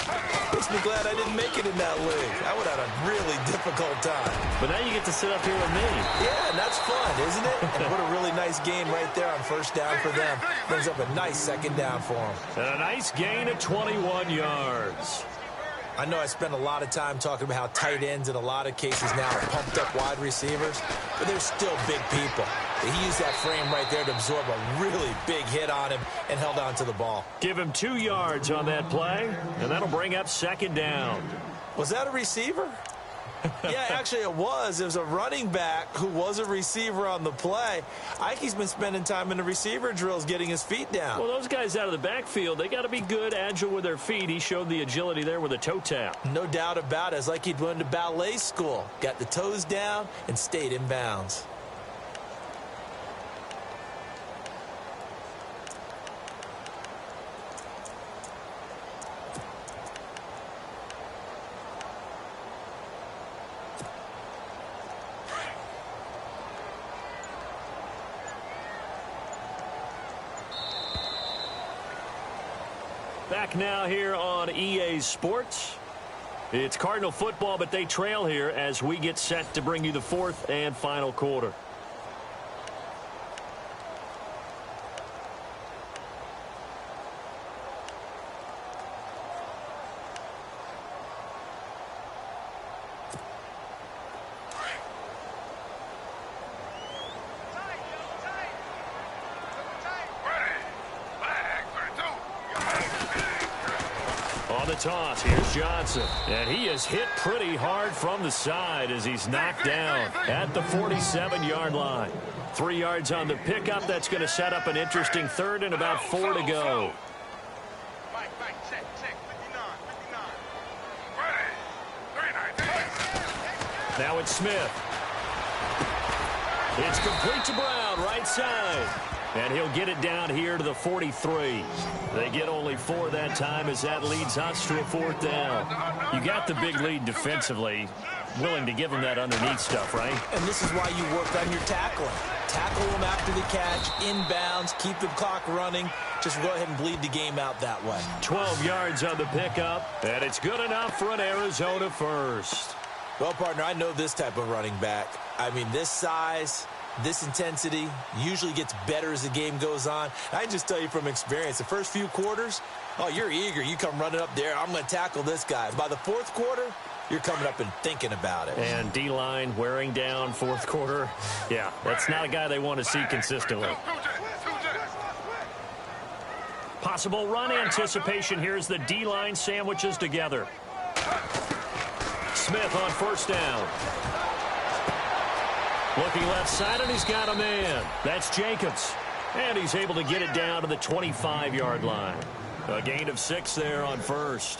makes me glad I didn't make it in that league. I would have had a really difficult time. But now you get to sit up here with me. Yeah, and that's fun, isn't it? And what a really nice gain right there on first down for them. Brings up a nice second down for them. And a nice gain of 21 yards. I know I spend a lot of time talking about how tight ends in a lot of cases now are pumped up wide receivers, but they're still big people. He used that frame right there to absorb a really big hit on him and held on to the ball. Give him 2 yards on that play, and that'll bring up second down. Was that a receiver? Yeah, actually it was. It was a running back who was a receiver on the play. Ike's been spending time in the receiver drills getting his feet down. Well, those guys out of the backfield, they got to be good, agile with their feet. He showed the agility there with a toe tap. No doubt about it. It's like he'd went to ballet school. Got the toes down and stayed in bounds. Back now here on EA Sports. It's Cardinal football, but they trail here as we get set to bring you the fourth and final quarter. toss. Here's Johnson. And he is hit pretty hard from the side as he's knocked down at the 47-yard line. 3 yards on the pickup. That's going to set up an interesting 3rd and about 4 to go. Now it's Smith. It's complete to Brown, right side. And he'll get it down here to the 43. They get only 4 that time as that leads us to a 4th down. You got the big lead defensively. Willing to give them that underneath stuff, right? And this is why you work on your tackling. Tackle them after the catch, inbounds, keep the clock running. Just go ahead and bleed the game out that way. 12 yards on the pickup, and it's good enough for an Arizona first. Well, partner, I know this type of running back. I mean, this size, this intensity usually gets better as the game goes on. I can just tell you from experience, the first few quarters, oh, you're eager. You come running up there, I'm going to tackle this guy. By the 4th quarter, you're coming up and thinking about it. And D-line wearing down 4th quarter. Yeah, that's not a guy they want to see consistently. Possible run anticipation. Here's the D-line sandwiches together. Smith on 1st down. Looking left side, and he's got a man. That's Jacobs. And he's able to get it down to the 25-yard line. A gain of 6 there on 1st.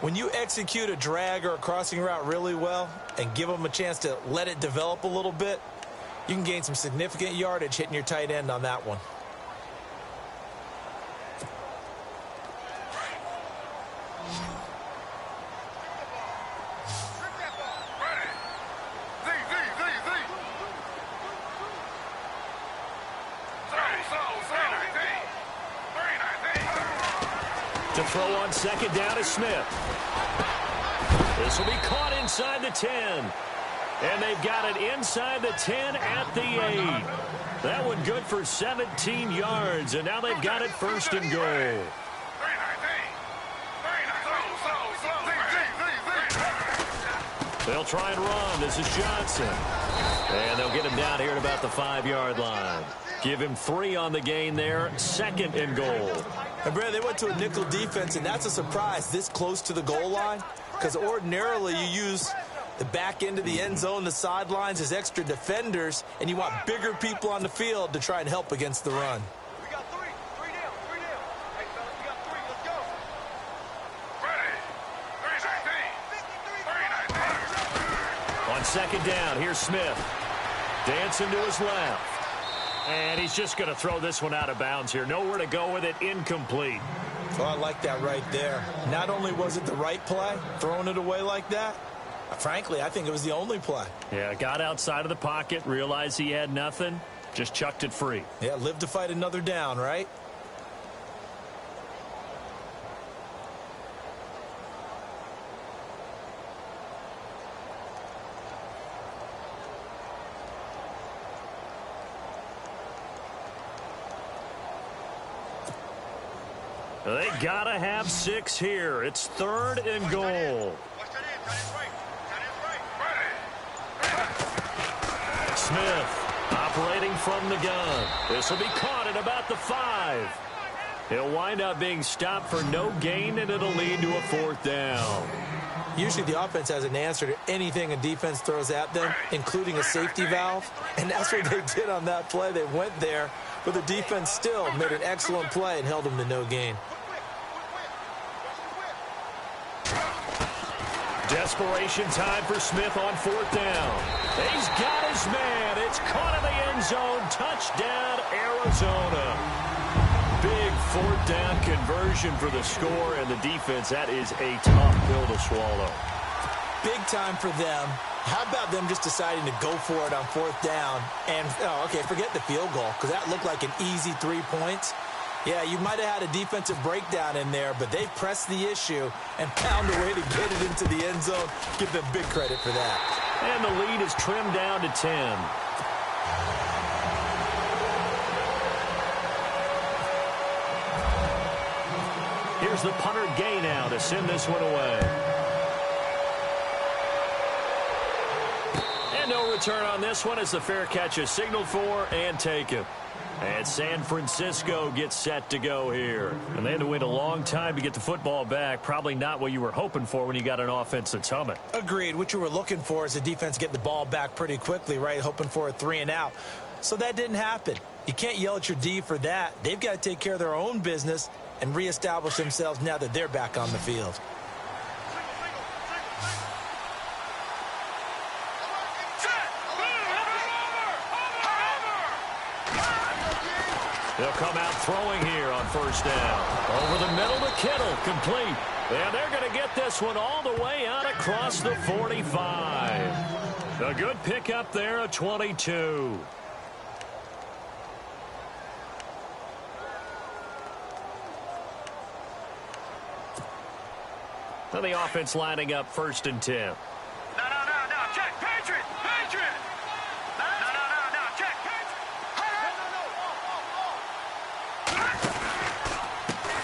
When you execute a drag or a crossing route really well and give them a chance to let it develop a little bit, you can gain some significant yardage hitting your tight end on that one. To throw on 2nd down is Smith. This will be caught inside the 10. And they've got it inside the 10 at the 8. That one good for 17 yards. And now they've got it 1st and goal. They'll try and run. This is Johnson. And they'll get him down here at about the 5-yard line. Give him 3 on the gain there. 2nd and goal. And, Brad, they went to a nickel defense, and that's a surprise this close to the goal line because ordinarily you use the back end of the end zone, the sidelines as extra defenders, and you want bigger people on the field to try and help against the run. We got 3 down. Hey, fellas, we got 3. Let's go. Ready. 3-19. On 2nd down, here's Smith. Dancing to his left. And he's just going to throw this one out of bounds here. Nowhere to go with it. Incomplete. Oh, I like that right there. Not only was it the right play, throwing it away like that, frankly, I think it was the only play. Yeah, got outside of the pocket, realized he had nothing, just chucked it free. Yeah, live to fight another down, right? They gotta have 6 here. It's 3rd and goal. Smith operating from the gun. This will be caught at about the 5. He'll wind up being stopped for no gain, and it'll lead to a 4th down. Usually the offense has an answer to anything a defense throws at them, including a safety valve, and that's what they did on that play. They went there, but the defense still made an excellent play and held them to no gain. Desperation time for Smith on 4th down. He's got his man. It's caught in the end zone. Touchdown, Arizona. Big 4th down conversion for the score, and the defense, that is a tough pill to swallow. Big time for them. How about them just deciding to go for it on 4th down? And, okay, forget the field goal, because that looked like an easy 3 points. Yeah, you might have had a defensive breakdown in there, but they pressed the issue and found a way to get it into the end zone. Give them big credit for that. And the lead is trimmed down to 10. Here's the punter Gay now to send this one away. And no return on this one as the fair catch is signaled for and taken. And San Francisco gets set to go here. And they had to wait a long time to get the football back. Probably not what you were hoping for when you got an offense that's humming. Agreed. What you were looking for is the defense get the ball back pretty quickly, right? Hoping for a 3 and out. So that didn't happen. You can't yell at your D for that. They've got to take care of their own business and reestablish themselves now that they're back on the field. They'll come out throwing here on first down. Over the middle to Kittle, complete. And they're going to get this one all the way out across the 45. A good pickup there, a 22. And the offense lining up 1st and 10. No, check, Patriot, Patriot. No, check, Patriot.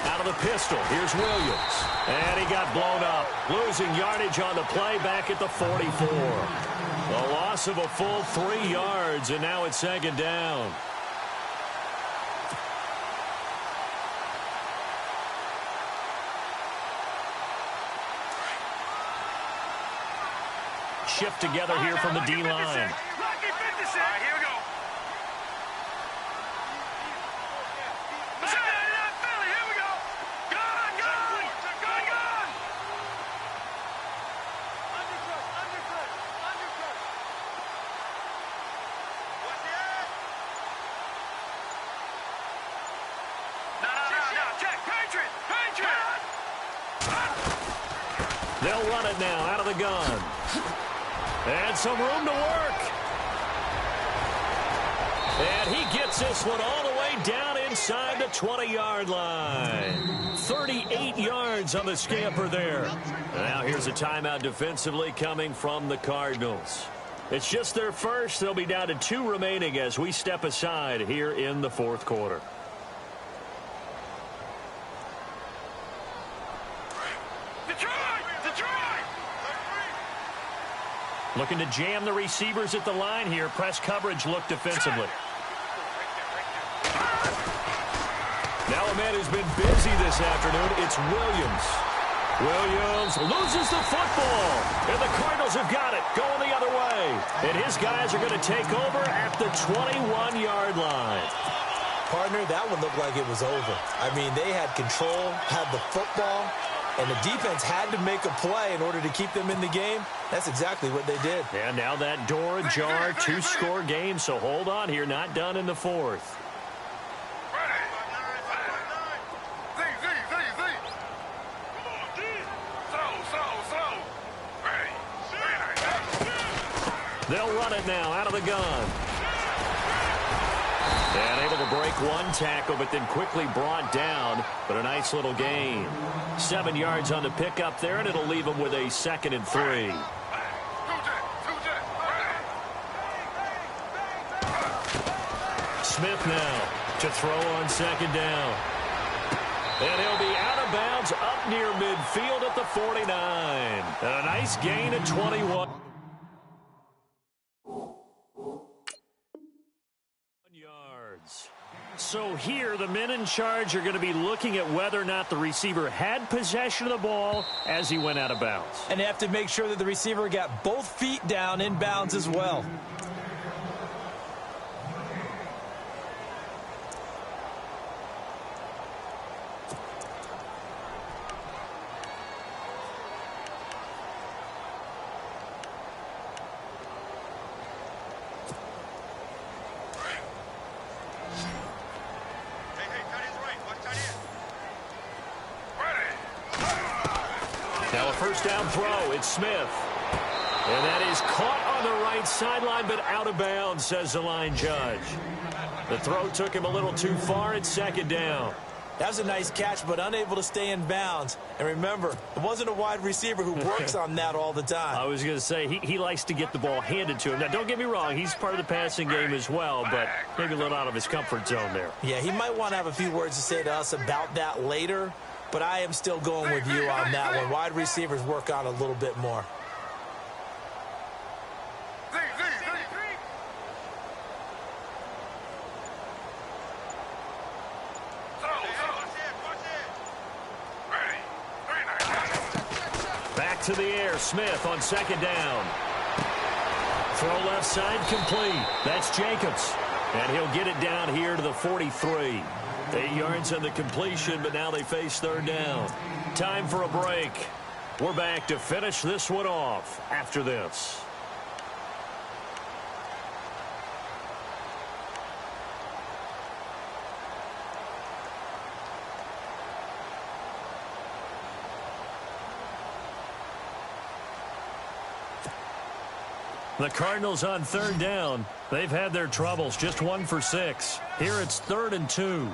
Out of the pistol, here's Williams. And he got blown up. Losing yardage on the play back at the 44. A loss of a full 3 yards, and now it's 2nd down. Shift together here from the D-line. Rocky 56. All right, here we go. Philly, here we go. Gone. Undercut. What's that? No, check, Patriot. They'll run it now out of the gun. And some room to work. And he gets this one all the way down inside the 20-yard line. 38 yards on the scamper there. Now here's a timeout defensively coming from the Cardinals. It's just their first. They'll be down to 2 remaining as we step aside here in the 4th quarter. Looking to jam the receivers at the line here. Press coverage look defensively. Now a man who's been busy this afternoon. It's Williams. Williams loses the football. And the Cardinals have got it. Going the other way. And his guys are going to take over at the 21-yard line. Partner, that one looked like it was over. I mean, they had control, had the football, and the defense had to make a play in order to keep them in the game. That's exactly what they did. And now that door ajar, 2-score game, so hold on here. Not done in the 4th. They'll run it now out of the gun. And able to break one tackle, but then quickly brought down. But a nice little gain. 7 yards on the pickup there, and it'll leave them with a 2nd and 3. Smith now to throw on 2nd down. And he'll be out of bounds up near midfield at the 49. And a nice gain at 21. Yards. So here the men in charge are going to be looking at whether or not the receiver had possession of the ball as he went out of bounds. And they have to make sure that the receiver got both feet down in bounds as well. Now a first down throw. It's Smith. And that is caught on the right sideline, but out of bounds, says the line judge. The throw took him a little too far. It's 2nd down. That was a nice catch, but unable to stay in bounds. And remember, it wasn't a wide receiver who works on that all the time. I was going to say, he likes to get the ball handed to him. Now, don't get me wrong. He's part of the passing game as well, but maybe a little out of his comfort zone there. Yeah, he might want to have a few words to say to us about that later, but I am still going with you on that one. Wide receivers work on a little bit more. to the air. Smith on second down. Throw left side complete. That's Jacobs. And he'll get it down here to the 43. 8 yards on the completion, but now they face third down. Time for a break. We're back to finish this one off after this. The Cardinals on third down. They've had their troubles, just 1 for 6. Here it's 3rd and 2.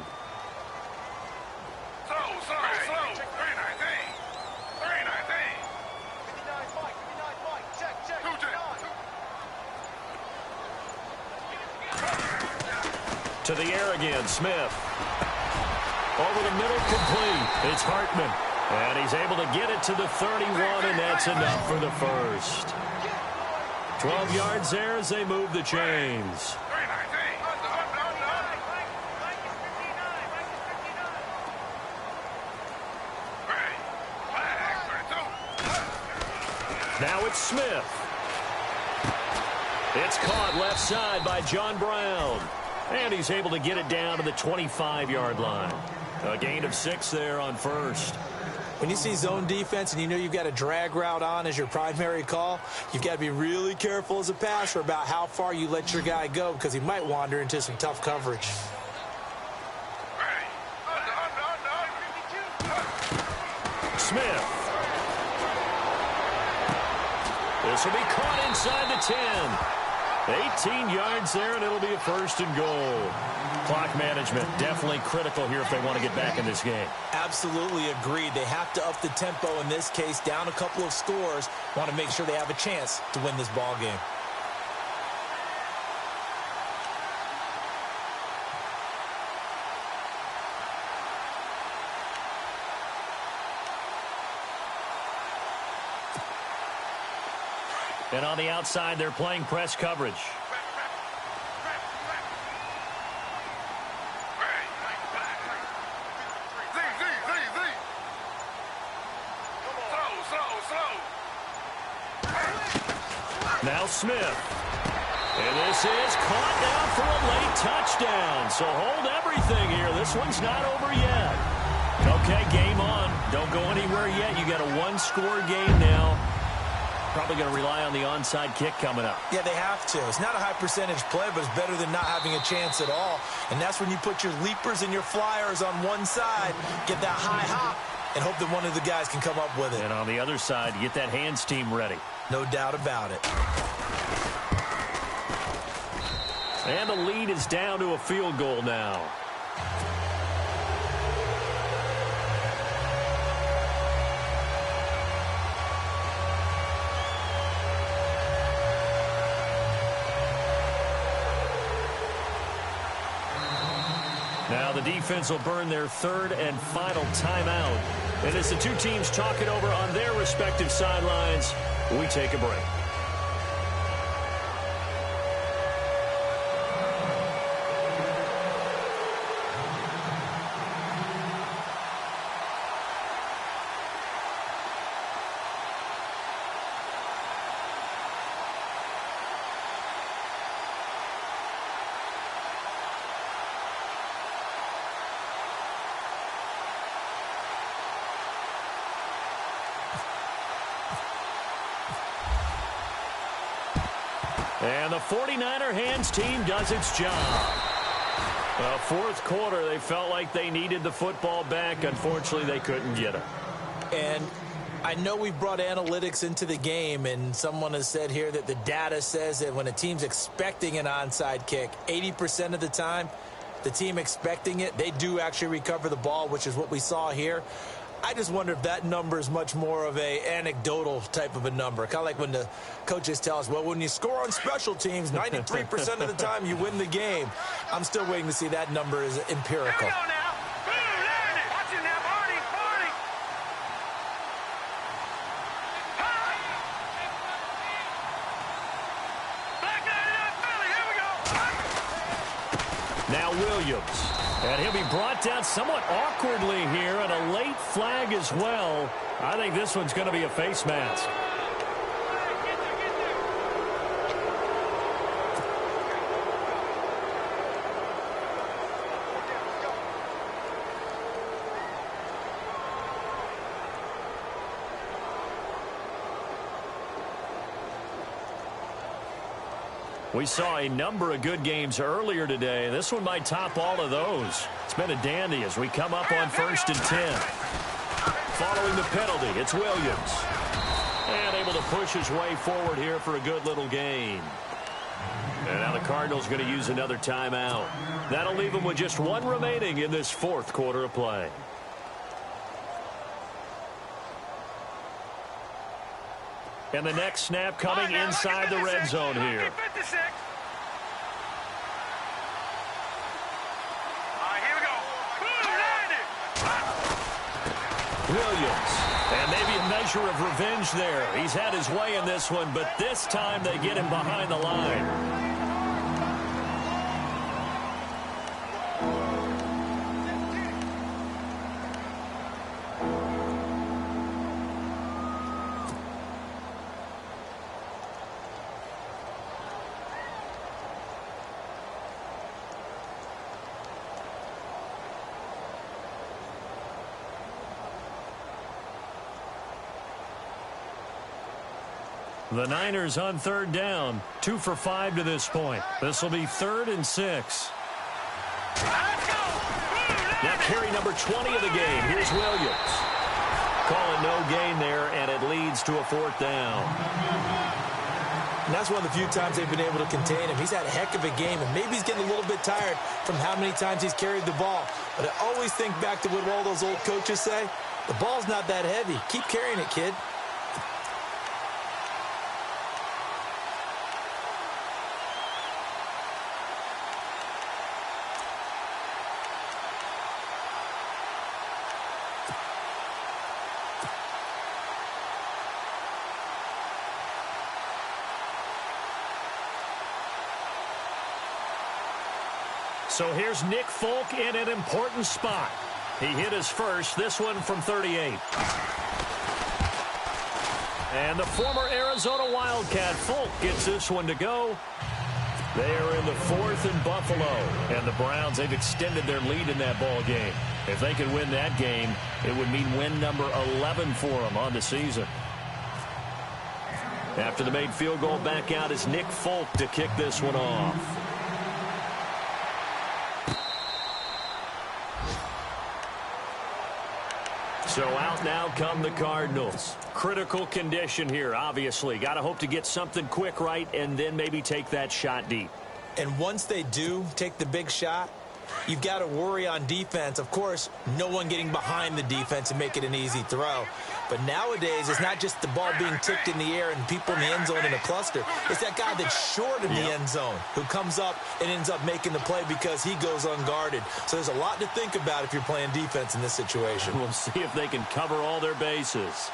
To the air again, Smith. Over the middle, complete. It's Hartman. And he's able to get it to the 31, and that's enough for the first. 12 yards there as they move the chains. Now it's Smith. It's caught left side by John Brown. And he's able to get it down to the 25-yard line. A gain of 6 there on first. When you see zone defense and you know you've got a drag route on as your primary call, you've got to be really careful as a passer about how far you let your guy go because he might wander into some tough coverage. Smith. This will be caught inside the 10. 18 yards there, and it'll be a 1st and goal. Clock management definitely critical here if they want to get back in this game. Absolutely agreed. They have to up the tempo in this case, down a couple of scores. Want to make sure they have a chance to win this ball game. And on the outside, they're playing press coverage. Now Smith. And this is caught down for a late touchdown. So hold everything here. This one's not over yet. Okay, game on. Don't go anywhere yet. You got a 1-score game now. Probably going to rely on the onside kick coming up. Yeah, they have to. It's not a high percentage play, but it's better than not having a chance at all. And that's when you put your leapers and your flyers on one side, get that high hop, and hope that one of the guys can come up with it. And on the other side, get that hands team ready. No doubt about it. And the lead is down to a field goal now. Now the defense will burn their 3rd and final timeout. And as the two teams talk it over on their respective sidelines, we take a break. And the 49er hands team does its job. 4th quarter, they felt like they needed the football back. Unfortunately, they couldn't get it. And I know we've brought analytics into the game, and someone has said here that the data says that when a team's expecting an onside kick, 80% of the time, the team expecting it, they do actually recover the ball, which is what we saw here. I just wonder if that number is much more of a anecdotal type of a number. Kind of like when the coaches tell us, well, when you score on special teams, 93% of the time you win the game. I'm still waiting to see that number is empirical. Here we go now. Watch it now, Barney. Back there, Philly. Here we go. Now Williams. And he'll be brought down somewhat awkwardly here, and a late flag as well. I think this one's going to be a face mask. We saw a number of good games earlier today. This one might top all of those. It's been a dandy as we come up on 1st and 10. Following the penalty, it's Williams. And able to push his way forward here for a good little gain. And now the Cardinals going to use another timeout. That'll leave them with just one remaining in this 4th quarter of play. And the next snap coming inside the red zone here. Williams. And maybe a measure of revenge there. He's had his way in this one, but this time they get him behind the line. The Niners on 3rd down, 2 for 5 to this point. This will be 3rd and 6. Now carry number 20 of the game. Here's Williams. Call it no gain there, and it leads to a 4th down. And that's one of the few times they've been able to contain him. He's had a heck of a game, and maybe he's getting a little bit tired from how many times he's carried the ball. But I always think back to what all those old coaches say. The ball's not that heavy. Keep carrying it, kid. So here's Nick Folk in an important spot. He hit his first, this one from 38. And the former Arizona Wildcat, Folk, gets this one to go. They are in the 4th and Buffalo. And the Browns, they've extended their lead in that ball game. If they could win that game, it would mean win number 11 for them on the season. After the made field goal, back out is Nick Folk to kick this one off. So out now come the Cardinals. Critical condition here, obviously. Got to hope to get something quick right and then maybe take that shot deep. And once they do take the big shot, you've got to worry on defense. Of course, no one getting behind the defense and make it an easy throw. But nowadays, it's not just the ball being tipped in the air and people in the end zone in a cluster. It's that guy that's short in the end zone who comes up and ends up making the play because he goes unguarded. So there's a lot to think about if you're playing defense in this situation. We'll see if they can cover all their bases.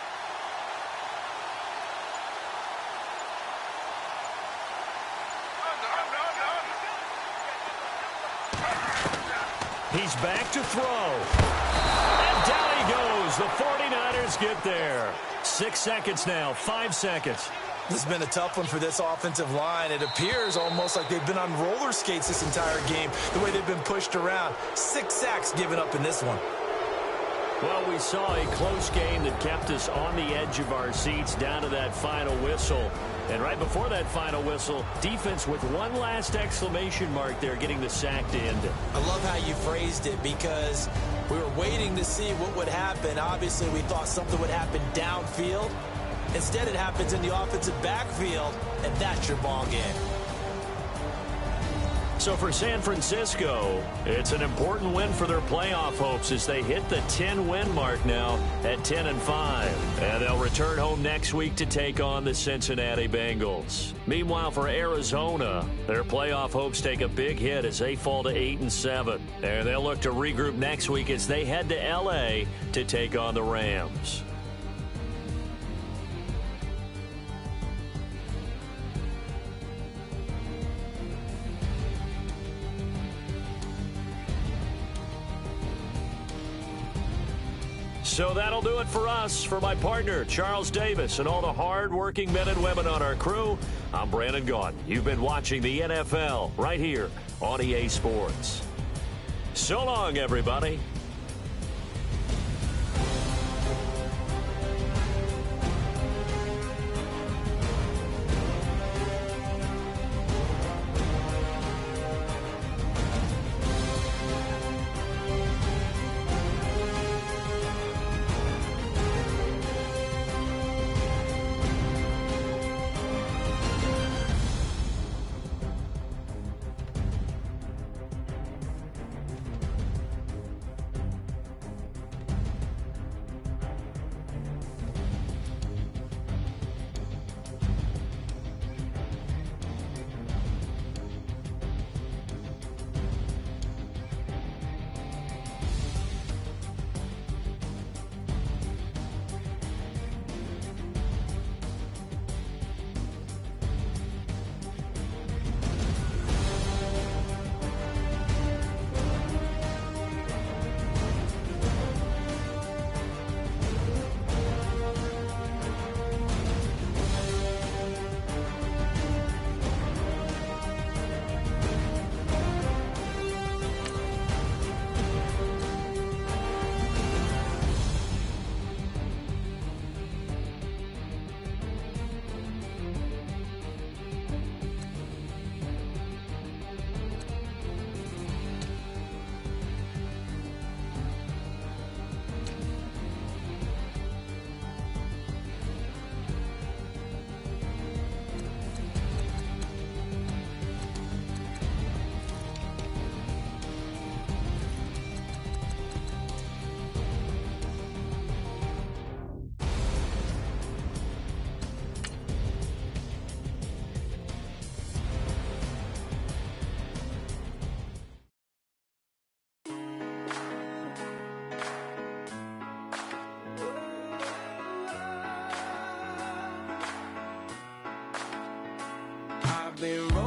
He's back to throw. And down he goes. The 49ers get there. 6 seconds now. 5 seconds. This has been a tough one for this offensive line. It appears almost like they've been on roller skates this entire game, the way they've been pushed around. 6 sacks given up in this one. Well, we saw a close game that kept us on the edge of our seats down to that final whistle. And right before that final whistle, defense with one last exclamation mark there, getting the sack to end it. I love how you phrased it because we were waiting to see what would happen. Obviously, we thought something would happen downfield. Instead, it happens in the offensive backfield, and that's your ball game. So for San Francisco, it's an important win for their playoff hopes as they hit the 10-win mark now at 10-5. And they'll return home next week to take on the Cincinnati Bengals. Meanwhile, for Arizona, their playoff hopes take a big hit as they fall to 8-7. And they'll look to regroup next week as they head to L.A. to take on the Rams. So that'll do it for us. For my partner, Charles Davis, and all the hard-working men and women on our crew, I'm Brandon Gaudin. You've been watching the NFL right here on EA Sports. So long, everybody. I've been